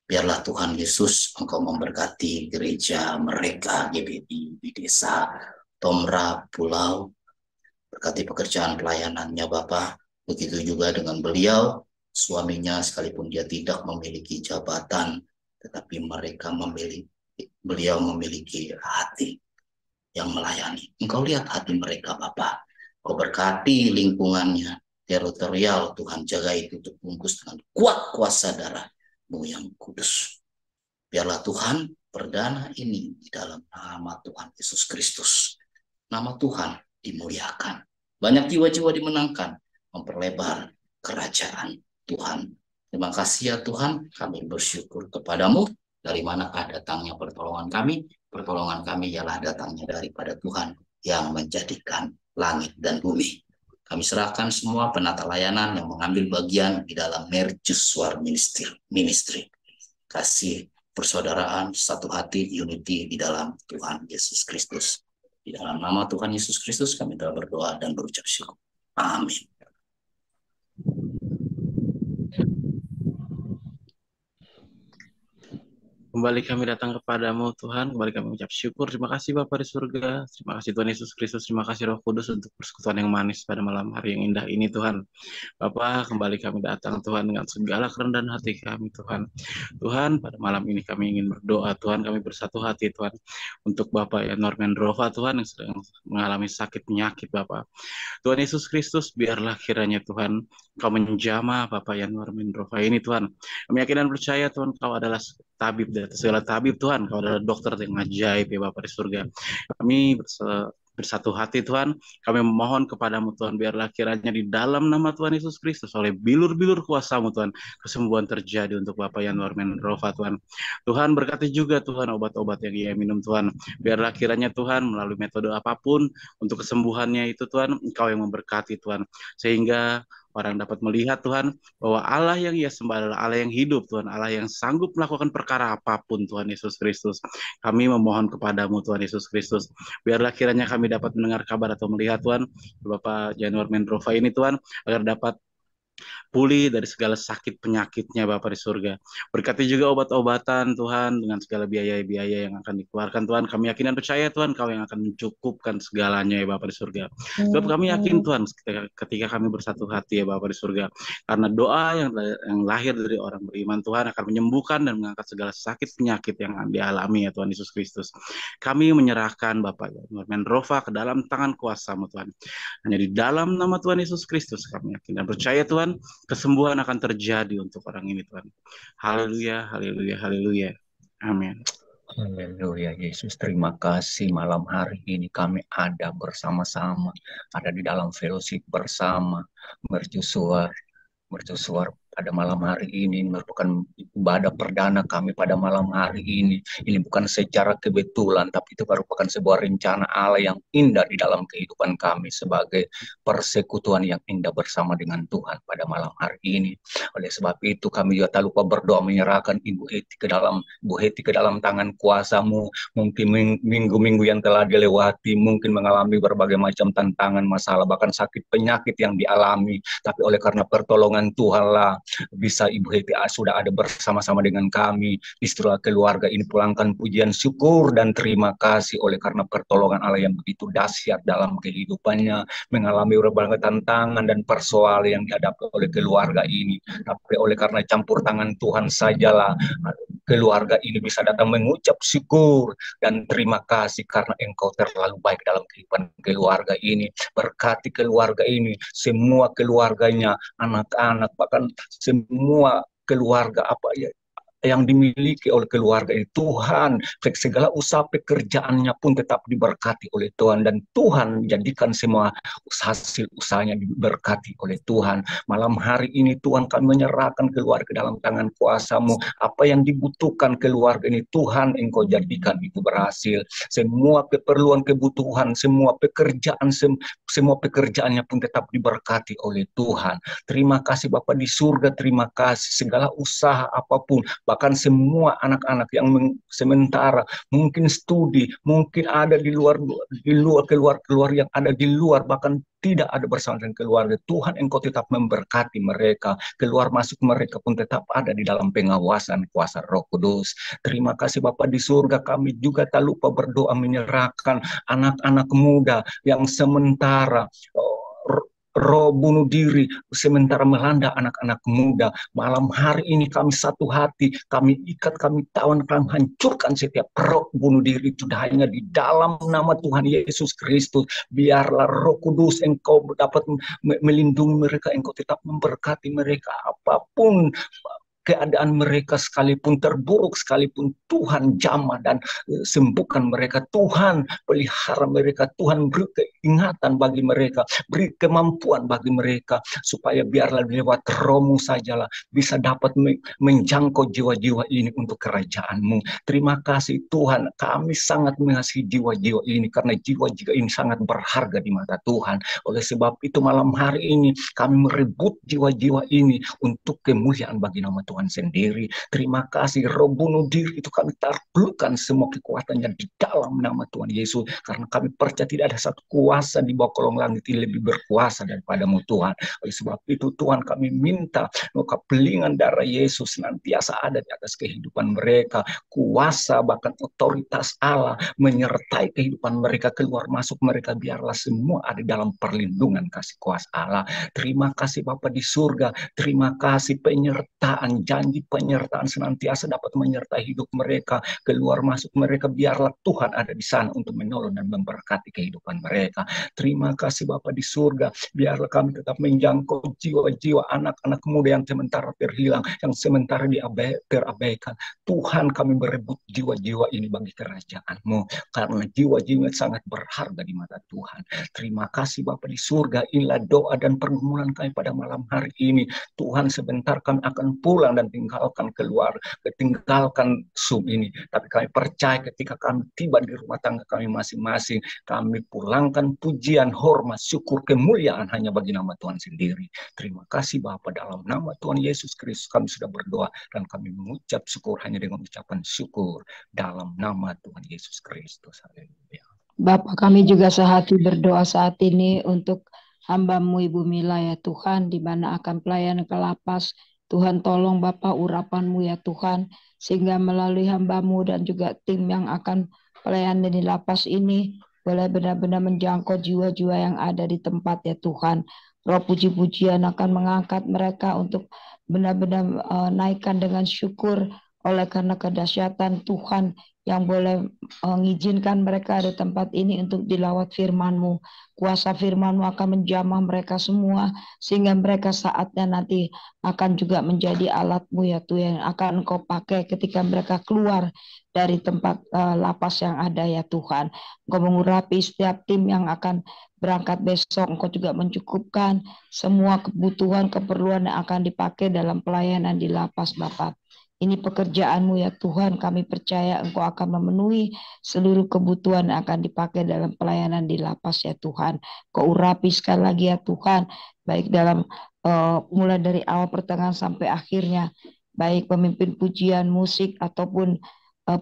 Biarlah Tuhan Yesus Engkau memberkati gereja mereka, GBI di desa Tomra, Pulau. Berkati pekerjaan pelayanannya Bapak. Begitu juga dengan beliau, suaminya sekalipun dia tidak memiliki jabatan, tetapi beliau memiliki hati yang melayani. Engkau lihat hati mereka Bapak. Kau berkati lingkungannya, teritorial, Tuhan jaga itu terbungkus dengan kuat kuasa darah-Mu yang kudus. Biarlah Tuhan perdana ini di dalam nama Tuhan Yesus Kristus. Nama Tuhan dimuliakan. Banyak jiwa-jiwa dimenangkan, memperlebar kerajaan Tuhan. Terima kasih ya Tuhan, kami bersyukur kepadamu. Dari manakah datangnya pertolongan kami? Pertolongan kami ialah datangnya daripada Tuhan yang menjadikan langit dan bumi. Kami serahkan semua penata layanan yang mengambil bagian di dalam Mercusuar Ministry. Kasih persaudaraan, satu hati, unity di dalam Tuhan Yesus Kristus. Di dalam nama Tuhan Yesus Kristus kami telah berdoa dan berucap syukur. Amin. Kembali kami datang kepadamu Tuhan, kembali kami mengucap syukur. Terima kasih Bapa di surga, terima kasih Tuhan Yesus Kristus, terima kasih Roh Kudus untuk persekutuan yang manis pada malam hari yang indah ini Tuhan. Bapa, kembali kami datang Tuhan dengan segala kerendahan hati kami Tuhan. Tuhan, pada malam ini kami ingin berdoa Tuhan, kami bersatu hati Tuhan untuk Bapak ya Norman Rova Tuhan yang sedang mengalami sakit penyakit Bapak. Tuhan Yesus Kristus, biarlah kiranya Tuhan Kau menjamah Bapak ya Norman Rova ini Tuhan. Kami yakin dan percaya Tuhan Kau adalah tabib dari segala tabib Tuhan, Kau adalah dokter yang ajaib ya Bapa di surga. Kami bersatu hati Tuhan, kami memohon kepadamu Tuhan, biarlah kiranya di dalam nama Tuhan Yesus Kristus oleh bilur-bilur kuasa-Mu Tuhan, kesembuhan terjadi untuk Bapak Yanuar Menrova Tuhan. Tuhan berkati juga Tuhan obat-obat yang ia minum Tuhan, biarlah kiranya Tuhan melalui metode apapun untuk kesembuhannya itu Tuhan, Engkau yang memberkati Tuhan, sehingga orang dapat melihat Tuhan bahwa Allah yang ia sembah adalah Allah yang hidup Tuhan, Allah yang sanggup melakukan perkara apapun Tuhan Yesus Kristus. Kami memohon kepadamu Tuhan Yesus Kristus, biarlah kiranya kami dapat mendengar kabar atau melihat Tuhan Bapak Januar Menrova ini Tuhan, agar dapat pulih dari segala sakit penyakitnya Bapa di surga. Berkati juga obat-obatan Tuhan dengan segala biaya-biaya yang akan dikeluarkan Tuhan. Kami yakin dan percaya Tuhan Kau yang akan mencukupkan segalanya ya Bapa di surga. Sebab kami yakin Tuhan ketika kami bersatu hati ya Bapa di surga. Karena doa yang lahir dari orang beriman Tuhan akan menyembuhkan dan mengangkat segala sakit penyakit yang dialami ya Tuhan Yesus Kristus. Kami menyerahkan Bapak Norman Rova ke dalam tangan kuasa-Mu Tuhan. Hanya di dalam nama Tuhan Yesus Kristus kami yakin dan percaya Tuhan kesembuhan akan terjadi untuk orang ini Tuhan. Haleluya, haleluya, haleluya. Amin. Haleluya Yesus, terima kasih malam hari ini kami ada bersama-sama, ada di dalam fellowship bersama, mercusuar pada malam hari ini merupakan ibadah perdana kami pada malam hari ini. Ini bukan secara kebetulan, tapi itu merupakan sebuah rencana Allah yang indah di dalam kehidupan kami sebagai persekutuan yang indah bersama dengan Tuhan pada malam hari ini. Oleh sebab itu kami juga tak lupa berdoa menyerahkan Ibu Heti ke dalam tangan kuasa-Mu. Mungkin minggu-minggu yang telah dilewati mungkin mengalami berbagai macam tantangan, masalah, bahkan sakit penyakit yang dialami, tapi oleh karena pertolongan Tuhanlah bisa Ibu Heti sudah ada bersama-sama dengan kami di seluruh keluarga ini. Pulangkan pujian syukur dan terima kasih oleh karena pertolongan Allah yang begitu dahsyat dalam kehidupannya, mengalami berbagai tantangan dan persoalan yang dihadapi oleh keluarga ini, tapi oleh karena campur tangan Tuhan sajalah keluarga ini bisa datang mengucap syukur dan terima kasih karena Engkau terlalu baik dalam kehidupan keluarga ini. Berkati keluarga ini, semua keluarganya, anak-anak, bahkan semua keluarga yang dimiliki oleh keluarga ini. Tuhan, segala usaha pekerjaannya pun tetap diberkati oleh Tuhan, dan Tuhan jadikan semua hasil usahanya diberkati oleh Tuhan. Malam hari ini Tuhan, kami menyerahkan keluarga dalam tangan kuasa-Mu. Apa yang dibutuhkan keluarga ini Tuhan, Engkau jadikan itu berhasil. Semua keperluan, kebutuhan, semua pekerjaan, semua pekerjaannya pun tetap diberkati oleh Tuhan. Terima kasih Bapa di surga, terima kasih segala usaha apapun, bahkan semua anak-anak yang sementara mungkin studi, mungkin ada di luar keluar yang ada di luar, bahkan tidak ada bersama dengan keluarga. Tuhan, Engkau tetap memberkati mereka. Keluar masuk mereka pun tetap ada di dalam pengawasan kuasa Roh Kudus. Terima kasih Bapa di surga. Kami juga tak lupa berdoa menyerahkan anak-anak muda yang sementara roh bunuh diri sementara melanda anak-anak muda. Malam hari ini kami satu hati, kami ikat, kami tawan, kami hancurkan setiap roh bunuh diri itu hanya di dalam nama Tuhan Yesus Kristus. Biarlah Roh Kudus Engkau dapat melindungi mereka, Engkau tetap memberkati mereka apapun keadaan mereka, sekalipun terburuk sekalipun, Tuhan jamah dan sembuhkan mereka. Tuhan pelihara mereka, Tuhan beri keingatan bagi mereka, beri kemampuan bagi mereka, supaya biarlah lewat Roh-Mu sajalah bisa dapat menjangkau jiwa-jiwa ini untuk kerajaan-Mu. Terima kasih Tuhan, kami sangat mengasihi jiwa-jiwa ini, karena jiwa-jiwa ini sangat berharga di mata Tuhan. Oleh sebab itu malam hari ini kami merebut jiwa-jiwa ini untuk kemuliaan bagi nama Tuhan sendiri. Terima kasih, roh bunuh diri itu kami taklukkan semua kekuatannya di dalam nama Tuhan Yesus, karena kami percaya tidak ada satu kuasa di bawah kolong langit yang lebih berkuasa daripadamu Tuhan. Oleh sebab itu Tuhan, kami minta kepelingan darah Yesus senantiasa ada di atas kehidupan mereka, kuasa bahkan otoritas Allah menyertai kehidupan mereka, keluar masuk mereka, biarlah semua ada dalam perlindungan kasih kuasa Allah. Terima kasih Bapa di surga, terima kasih penyertaan, janji penyertaan senantiasa dapat menyertai hidup mereka, keluar masuk mereka, biarlah Tuhan ada di sana untuk menolong dan memberkati kehidupan mereka. Terima kasih Bapa di surga, biarlah kami tetap menjangkau jiwa-jiwa anak-anak muda yang sementara terhilang, yang sementara terabaikan. Tuhan, kami berebut jiwa-jiwa ini bagi kerajaan-Mu, karena jiwa-jiwa sangat berharga di mata Tuhan. Terima kasih Bapa di surga, inilah doa dan pergumulan kami pada malam hari ini. Tuhan, sebentar kami akan pulang dan tinggalkan tinggalkan Zoom ini. Tapi kami percaya ketika kami tiba di rumah tangga kami masing-masing, kami pulangkan pujian, hormat, syukur, kemuliaan hanya bagi nama Tuhan sendiri. Terima kasih Bapa, dalam nama Tuhan Yesus Kristus kami sudah berdoa dan kami mengucap syukur hanya dengan ucapan syukur dalam nama Tuhan Yesus Kristus. Haleluya. Bapak, kami juga sehati berdoa saat ini untuk hamba-Mu Ibu Mila ya Tuhan, di mana akan pelayanan ke lapas. Tuhan, tolong Bapak urapan-Mu ya Tuhan, sehingga melalui hamba-Mu dan juga tim yang akan pelayanan di lapas ini boleh benar-benar menjangkau jiwa-jiwa yang ada di tempat ya Tuhan. Roh puji-pujian akan mengangkat mereka untuk benar-benar naikkan dengan syukur oleh karena kedahsyatan Tuhan yang boleh mengizinkan mereka di tempat ini untuk dilawat firman-Mu. Kuasa firman-Mu akan menjamah mereka semua, sehingga mereka saatnya nanti akan juga menjadi alat-Mu ya Tuhan, yang akan Engkau pakai ketika mereka keluar dari tempat lapas yang ada ya Tuhan. Engkau mengurapi setiap tim yang akan berangkat besok. Engkau juga mencukupkan semua kebutuhan, keperluan yang akan dipakai dalam pelayanan di lapas Bapak. Ini pekerjaan-Mu ya Tuhan, kami percaya Engkau akan memenuhi seluruh kebutuhan yang akan dipakai dalam pelayanan di lapas ya Tuhan. Kau urapi sekali lagi ya Tuhan, baik dalam mulai dari awal pertengahan sampai akhirnya, baik pemimpin pujian, musik ataupun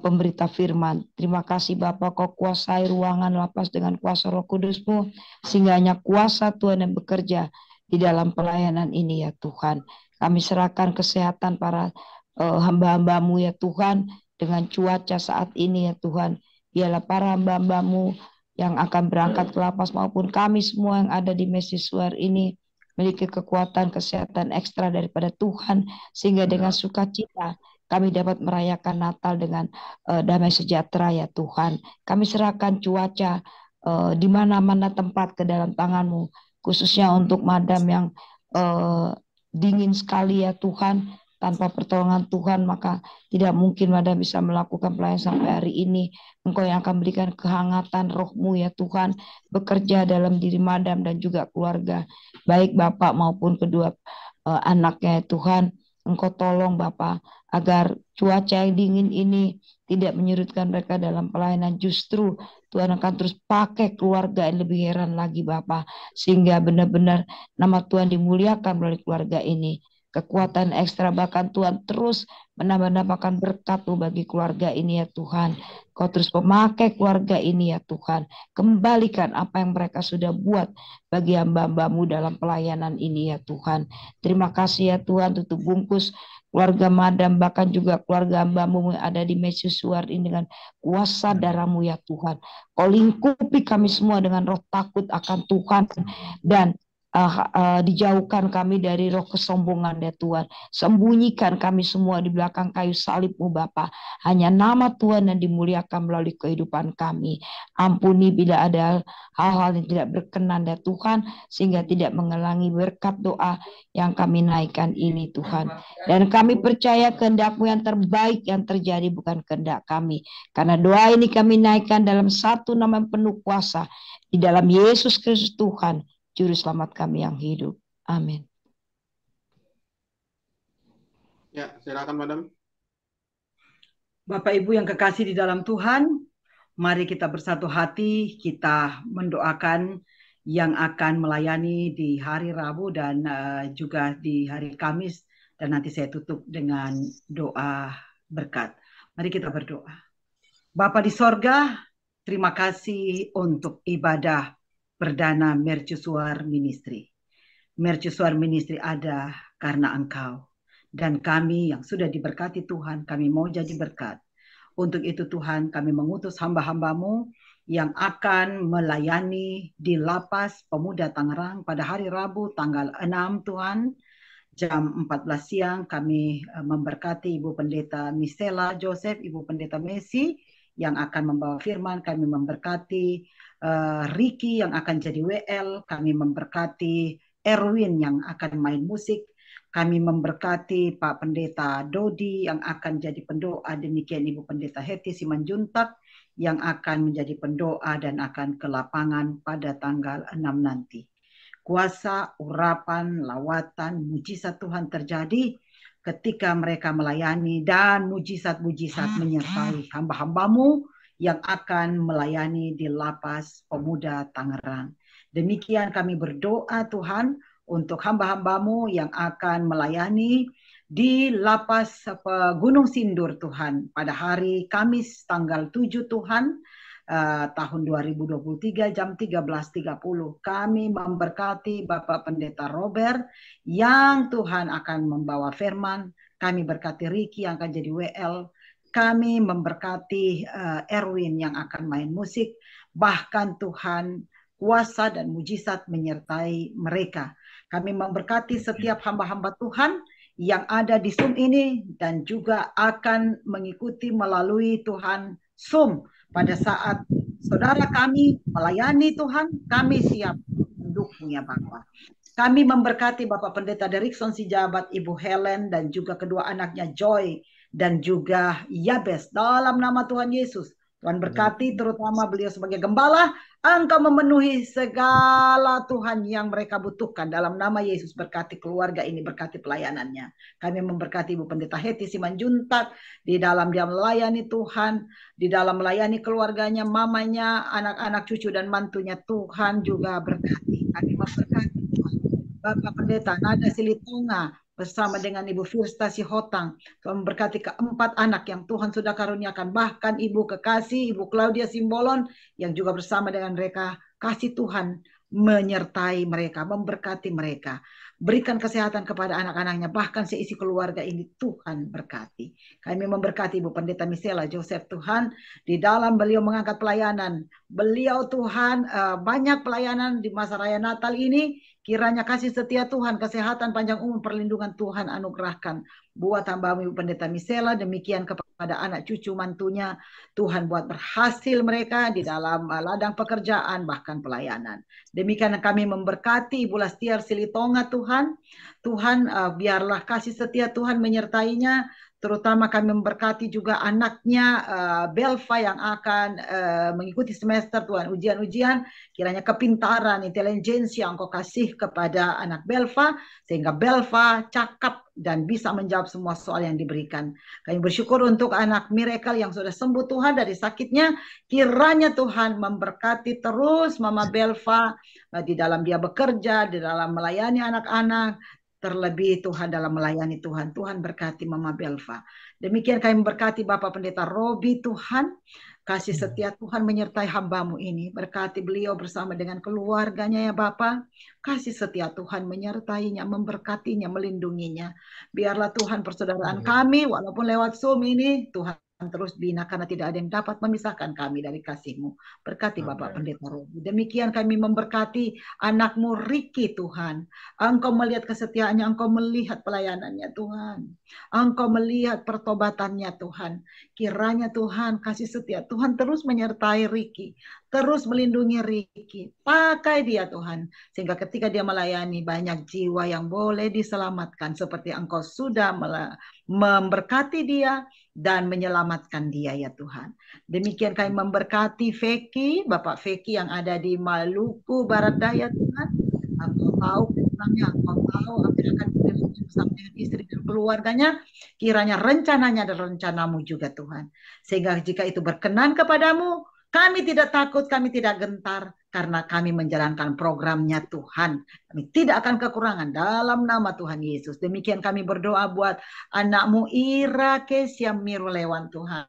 pemberita firman. Terima kasih Bapak, Kau kuasai ruangan lapas dengan kuasa Roh Kudus-Mu, sehingga hanya kuasa Tuhan yang bekerja di dalam pelayanan ini ya Tuhan. Kami serahkan kesehatan para hamba-hamba-Mu ya Tuhan, dengan cuaca saat ini ya Tuhan. Biarlah para hamba-hamba-Mu yang akan berangkat ke lapas maupun kami semua yang ada di Mesiswar ini memiliki kekuatan kesehatan ekstra daripada Tuhan, sehingga dengan sukacita kami dapat merayakan Natal dengan damai sejahtera ya Tuhan. Kami serahkan cuaca di mana-mana tempat ke dalam tangan-Mu, khususnya untuk madam yang dingin sekali ya Tuhan. Tanpa pertolongan Tuhan maka tidak mungkin madam bisa melakukan pelayanan sampai hari ini. Engkau yang akan berikan kehangatan Roh-Mu ya Tuhan, bekerja dalam diri madam dan juga keluarga, baik Bapak maupun kedua anaknya ya Tuhan. Engkau tolong Bapak agar cuaca yang dingin ini tidak menyurutkan mereka dalam pelayanan. Justru Tuhan akan terus pakai keluarga yang lebih heran lagi Bapak, sehingga benar-benar nama Tuhan dimuliakan melalui keluarga ini. kekuatan ekstra, bahkan Tuhan terus menambah-nambahkan berkat-Mu bagi keluarga ini ya Tuhan. Kau terus memakai keluarga ini ya Tuhan. Kembalikan apa yang mereka sudah buat bagi hamba-hamba-Mu dalam pelayanan ini ya Tuhan. Terima kasih ya Tuhan, tutup bungkus keluarga Madam, bahkan juga keluarga hamba-Mu yang ada di Mercusuar ini dengan kuasa darah-Mu ya Tuhan. Kau lingkupi kami semua dengan roh takut akan Tuhan, dan dijauhkan kami dari roh kesombongan ya Tuhan. Sembunyikan kami semua di belakang kayu salib-Mu Bapa. Hanya nama Tuhan yang dimuliakan melalui kehidupan kami. Ampuni bila ada hal-hal yang tidak berkenan ya Tuhan, sehingga tidak mengulangi berkat doa yang kami naikkan ini Tuhan. Dan kami percaya kehendak-Mu yang terbaik yang terjadi, bukan kehendak kami. Karena doa ini kami naikkan dalam satu nama yang penuh kuasa, di dalam Yesus Kristus Tuhan, Juru Selamat kami yang hidup. Amin. Ya, silakan Madam. Bapak Ibu yang kekasih di dalam Tuhan, mari kita bersatu hati, kita mendoakan yang akan melayani di hari Rabu dan juga di hari Kamis, dan nanti saya tutup dengan doa berkat. Mari kita berdoa. Bapa di sorga, terima kasih untuk ibadah perdana Mercusuar Ministry. Mercusuar Ministry ada karena Engkau. Dan kami yang sudah diberkati Tuhan, kami mau jadi berkat. Untuk itu Tuhan, kami mengutus hamba-hamba-Mu yang akan melayani di Lapas Pemuda Tangerang pada hari Rabu tanggal 6 Tuhan. Jam 14 siang kami memberkati Ibu Pendeta Misela Joseph, Ibu Pendeta Messi yang akan membawa firman. Kami memberkati Ricky yang akan jadi WL. Kami memberkati Erwin yang akan main musik. Kami memberkati Pak Pendeta Dodi yang akan jadi pendoa. Demikian Ibu Pendeta Heti Simanjuntak yang akan menjadi pendoa dan akan ke lapangan pada tanggal 6 nanti. Kuasa, urapan, lawatan, mujizat Tuhan terjadi ketika mereka melayani, dan mujizat-mujizat menyertai hamba-hamba-Mu yang akan melayani di Lapas Pemuda Tangerang. Demikian kami berdoa Tuhan untuk hamba-hamba-Mu yang akan melayani di Lapas Gunung Sindur Tuhan pada hari Kamis tanggal 7 Tuhan tahun 2023 jam 13.30. Kami memberkati Bapak Pendeta Robert yang Tuhan akan membawa firman. Kami berkati Ricky yang akan jadi WL. Kami memberkati Erwin yang akan main musik. Bahkan Tuhan, kuasa dan mujizat menyertai mereka. Kami memberkati setiap hamba-hamba Tuhan yang ada di Zoom ini dan juga akan mengikuti melalui Tuhan Zoom. Pada saat saudara kami melayani Tuhan, kami siap mendukung ya Bapak. Kami memberkati Bapak Pendeta Derikson Sijabat, Ibu Helen, dan juga kedua anaknya Joy dan juga Yabes. Dalam nama Tuhan Yesus, Tuhan berkati terutama beliau sebagai gembala. Engkau memenuhi segala Tuhan yang mereka butuhkan. Dalam nama Yesus, berkati keluarga ini, berkati pelayanannya. Kami memberkati Ibu Pendeta Heti Simanjuntak di dalam dia melayani Tuhan, di dalam melayani keluarganya, mamanya, anak-anak, cucu dan mantunya. Tuhan juga berkati. Kami memberkati Tuhan. Bapak Pendeta Nada Silitonga bersama dengan Ibu Firsta Sihotang, Tuhan memberkati keempat anak yang Tuhan sudah karuniakan, bahkan Ibu Kekasih, Ibu Claudia Simbolon yang juga bersama dengan mereka. Kasih Tuhan menyertai mereka, memberkati mereka, berikan kesehatan kepada anak-anaknya, bahkan seisi keluarga ini Tuhan berkati. Kami memberkati Ibu Pendeta Misela Joseph Tuhan, di dalam beliau mengangkat pelayanan, beliau Tuhan banyak pelayanan di masa raya Natal ini. Kiranya kasih setia Tuhan, kesehatan, panjang umur, perlindungan Tuhan anugerahkan buat hamba Ibu Pendeta Misela, demikian kepada anak cucu mantunya. Tuhan buat berhasil mereka di dalam ladang pekerjaan, bahkan pelayanan. Demikian kami memberkati Ibu Lastiar Silitonga Tuhan. Tuhan biarlah kasih setia Tuhan menyertainya. Terutama kami memberkati juga anaknya Belva yang akan mengikuti semester Tuhan ujian-ujian. Kiranya kepintaran, intelijensi yang Engkau kasih kepada anak Belva, sehingga Belva cakap dan bisa menjawab semua soal yang diberikan. Kami bersyukur untuk anak Miracle yang sudah sembuh Tuhan dari sakitnya. Kiranya Tuhan memberkati terus Mama Belva di dalam dia bekerja, di dalam melayani anak-anak. terlebih Tuhan dalam melayani Tuhan. Tuhan berkati Mama Belva. Demikian kami memberkati Bapak Pendeta Robi Tuhan. Kasih setia Tuhan menyertai hamba-Mu ini. Berkati beliau bersama dengan keluarganya ya Bapak. Kasih setia Tuhan menyertainya, memberkatinya, melindunginya. Biarlah Tuhan persaudaraan kami walaupun lewat Zoom ini Tuhan terus bina karena tidak ada yang dapat memisahkan kami dari kasih-Mu. Berkati Bapak Pendeta Robi. Demikian kami memberkati anak-Mu Ricky Tuhan. Engkau melihat kesetiaannya, Engkau melihat pelayanannya Tuhan. Engkau melihat pertobatannya Tuhan. Kiranya Tuhan kasih setia Tuhan terus menyertai Ricky. Terus melindungi Ricky. Pakai dia Tuhan. Sehingga ketika dia melayani banyak jiwa yang boleh diselamatkan. Seperti Engkau sudah memberkati dia dan menyelamatkan dia ya Tuhan. Demikian kami memberkati Feki, Bapak Feki yang ada di Maluku Barat Daya Tuhan. Engkau tahu tentangnya, Engkau tahu apa yang akan bersama dengan istri dan keluarganya. Kiranya rencananya dan rencanamu juga Tuhan. Sehingga jika itu berkenan kepadamu, kami tidak takut, kami tidak gentar, karena kami menjalankan programnya Tuhan. Kami tidak akan kekurangan dalam nama Tuhan Yesus. Demikian kami berdoa buat anak-Mu Ira Kesia Mirulewan Tuhan.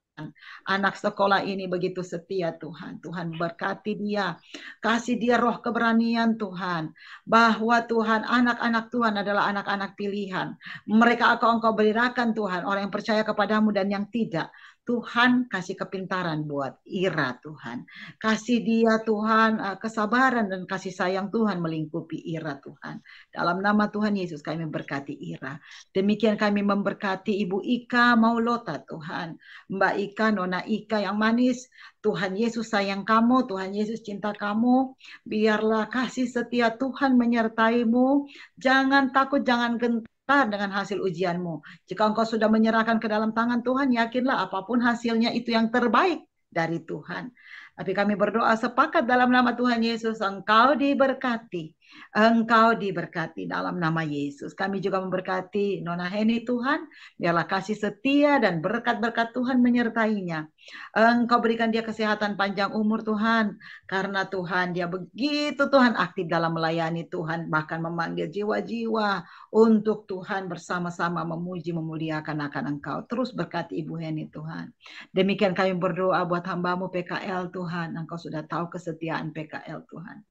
Anak sekolah ini begitu setia Tuhan. Tuhan berkati dia. Kasih dia roh keberanian Tuhan. Bahwa Tuhan, anak-anak Tuhan adalah anak-anak pilihan. Mereka Engkau berikan Tuhan, orang yang percaya kepadamu dan yang tidak. Tuhan kasih kepintaran buat Ira Tuhan. Kasih dia Tuhan kesabaran dan kasih sayang Tuhan melingkupi Ira Tuhan. Dalam nama Tuhan Yesus kami memberkati Ira. Demikian kami memberkati Ibu Ika Maulota Tuhan. Mbak Ika, Nona Ika yang manis. Tuhan Yesus sayang kamu, Tuhan Yesus cinta kamu. Biarlah kasih setia Tuhan menyertaimu. Jangan takut, jangan gentar dengan hasil ujianmu. Jika engkau sudah menyerahkan ke dalam tangan Tuhan, yakinlah apapun hasilnya itu yang terbaik dari Tuhan. Tapi kami berdoa sepakat dalam nama Tuhan Yesus, engkau diberkati. Engkau diberkati dalam nama Yesus. Kami juga memberkati Nona Heni Tuhan. Biarlah kasih setia dan berkat-berkat Tuhan menyertainya. Engkau berikan dia kesehatan panjang umur Tuhan. Karena Tuhan dia begitu Tuhan aktif dalam melayani Tuhan. Bahkan memanggil jiwa-jiwa untuk Tuhan bersama-sama memuji memuliakan akan Engkau. Terus berkati Ibu Heni Tuhan. Demikian kami berdoa buat hamba-Mu PKL Tuhan. Engkau sudah tahu kesetiaan PKL Tuhan.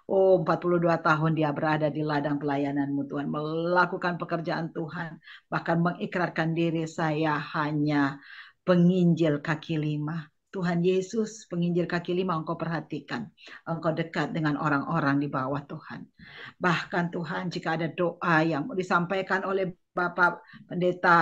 Oh, 42 tahun dia berada di ladang pelayanan-Mu Tuhan, melakukan pekerjaan Tuhan, bahkan mengikrarkan diri saya hanya penginjil kaki lima. Tuhan Yesus, penginjil kaki lima Engkau perhatikan. Engkau dekat dengan orang-orang di bawah Tuhan. Bahkan Tuhan, jika ada doa yang disampaikan oleh Bapak Pendeta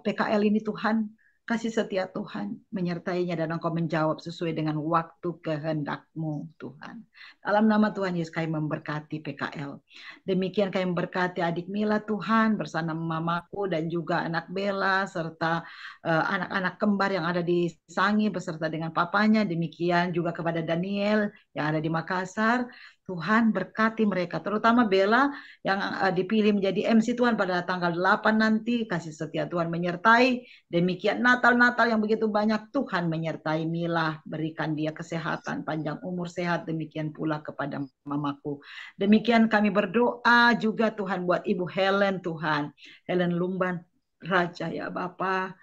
PKL ini Tuhan, kasih setia Tuhan menyertainya dan Engkau menjawab sesuai dengan waktu kehendak-Mu Tuhan. Dalam nama Tuhan Yesus kami memberkati PKL. Demikian kami memberkati adik Mila Tuhan bersama mamaku dan juga anak Bella serta anak-anak kembar yang ada di Sangi beserta dengan papanya. Demikian juga kepada Daniel yang ada di Makassar. Tuhan berkati mereka, terutama Bella yang dipilih menjadi MC Tuhan pada tanggal 8 nanti. Kasih setia Tuhan menyertai. Demikian Natal-Natal yang begitu banyak, Tuhan menyertai Mila, berikan dia kesehatan, panjang umur sehat. Demikian pula kepada mamaku. Demikian kami berdoa juga Tuhan buat Ibu Helen Tuhan, Helen Lumban Raja ya Bapa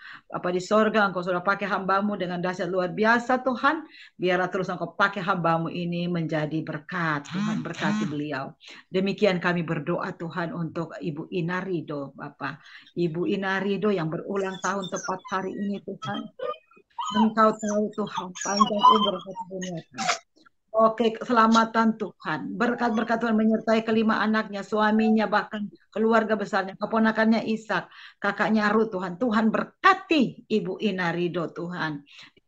di sorga, Engkau sudah pakai hamba-Mu dengan dahsyat luar biasa Tuhan. Biarlah terus Engkau pakai hamba-Mu ini menjadi berkat. Tuhan berkati beliau. Demikian kami berdoa Tuhan untuk Ibu Inarido Bapa. Ibu Inarido yang berulang tahun tepat hari ini Tuhan. Engkau tahu Tuhan panjang umur satu dunia. Oke, keselamatan Tuhan, berkat-berkat Tuhan menyertai kelima anaknya, suaminya, bahkan keluarga besarnya, keponakannya Ishak, kakaknya Ruth Tuhan. Tuhan berkati Ibu Inarido Tuhan.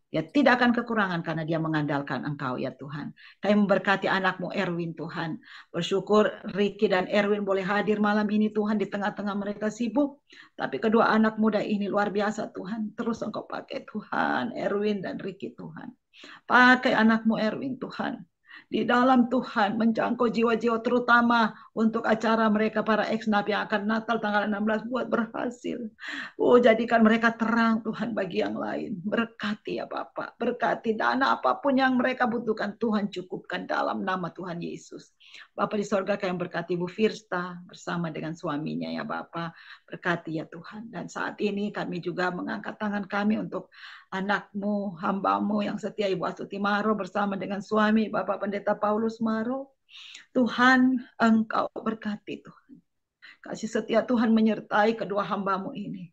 Dia tidak akan kekurangan karena dia mengandalkan Engkau ya Tuhan. Kami memberkati anak-Mu Erwin Tuhan. Bersyukur Ricky dan Erwin boleh hadir malam ini Tuhan di tengah-tengah mereka sibuk. Tapi kedua anak muda ini luar biasa Tuhan. Terus Engkau pakai Tuhan, Erwin dan Ricky Tuhan. Pakai anak-Mu Erwin Tuhan. Di dalam Tuhan menjangkau jiwa-jiwa terutama untuk acara mereka para ex-napi yang akan Natal tanggal 16 buat berhasil. Oh, jadikan mereka terang Tuhan bagi yang lain. Berkati ya Bapak, berkati dana apapun yang mereka butuhkan, Tuhan cukupkan dalam nama Tuhan Yesus. Bapak di sorga yang berkati Bu Firsta bersama dengan suaminya ya Bapak, berkati ya Tuhan. Dan saat ini kami juga mengangkat tangan kami untuk anakmu, hambamu yang setia Ibu Astuti Maro bersama dengan suami Bapak Pendeta Paulus Maro. Tuhan, Engkau berkati Tuhan. Kasih setia Tuhan menyertai kedua hambamu ini.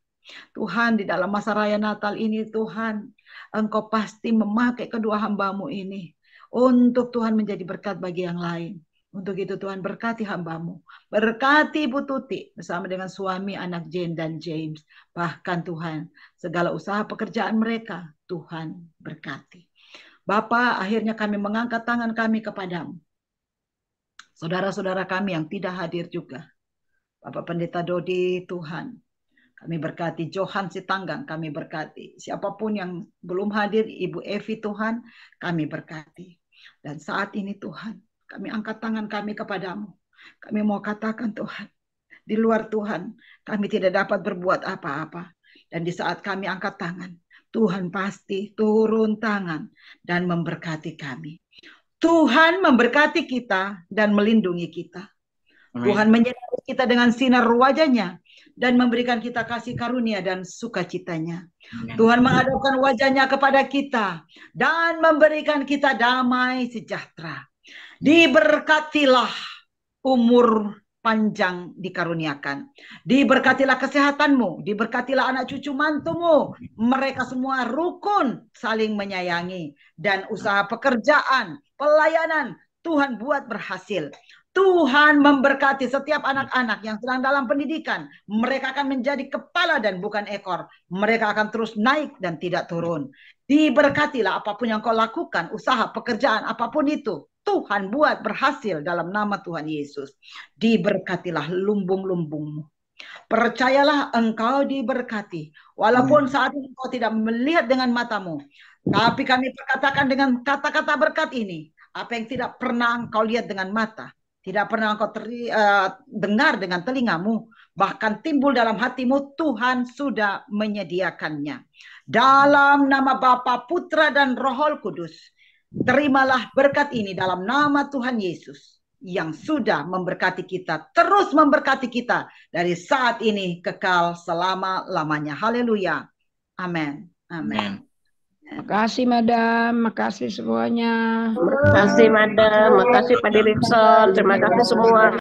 Tuhan, di dalam masa raya Natal ini Tuhan, Engkau pasti memakai kedua hambamu ini untuk Tuhan menjadi berkat bagi yang lain. Untuk itu Tuhan berkati hambamu. Berkati Ibu Tuti bersama dengan suami, anak Jane dan James. Bahkan Tuhan, segala usaha pekerjaan mereka, Tuhan berkati. Bapak, akhirnya kami mengangkat tangan kami kepadamu. Saudara-saudara kami yang tidak hadir juga. Bapak Pendeta Dodi, Tuhan. Kami berkati Johan Sitanggang, kami berkati. Siapapun yang belum hadir, Ibu Evi Tuhan, kami berkati. Dan saat ini Tuhan, kami angkat tangan kami kepadamu. Kami mau katakan Tuhan, di luar Tuhan, kami tidak dapat berbuat apa-apa. Dan di saat kami angkat tangan, Tuhan pasti turun tangan dan memberkati kami. Tuhan memberkati kita dan melindungi kita. Amin. Tuhan menyertai kita dengan sinar wajahnya dan memberikan kita kasih karunia dan sukacitanya. Amin. Tuhan menghadapkan wajahnya kepada kita dan memberikan kita damai sejahtera. Diberkatilah umur panjang dikaruniakan. Diberkatilah kesehatanmu, diberkatilah anak cucu mantumu. Mereka semua rukun saling menyayangi. Dan usaha pekerjaan, pelayanan, Tuhan buat berhasil. Tuhan memberkati setiap anak-anak yang sedang dalam pendidikan. Mereka akan menjadi kepala dan bukan ekor. Mereka akan terus naik dan tidak turun. Diberkatilah apapun yang kau lakukan, usaha, pekerjaan, apapun itu. Tuhan buat berhasil dalam nama Tuhan Yesus. Diberkatilah lumbung-lumbungmu. Percayalah engkau diberkati. Walaupun saat ini engkau tidak melihat dengan matamu. Tapi kami perkatakan dengan kata-kata berkat ini. Apa yang tidak pernah engkau lihat dengan mata. Tidak pernah engkau dengar dengan telingamu. Bahkan timbul dalam hatimu, Tuhan sudah menyediakannya. Dalam nama Bapa, Putra, dan Roh Kudus. Terimalah berkat ini dalam nama Tuhan Yesus yang sudah memberkati kita, terus memberkati kita dari saat ini kekal selama-lamanya. Haleluya. Amin. Amin. Makasih Madam, makasih semuanya. Makasih Madam, makasih Pak Direktur, terima kasih semua.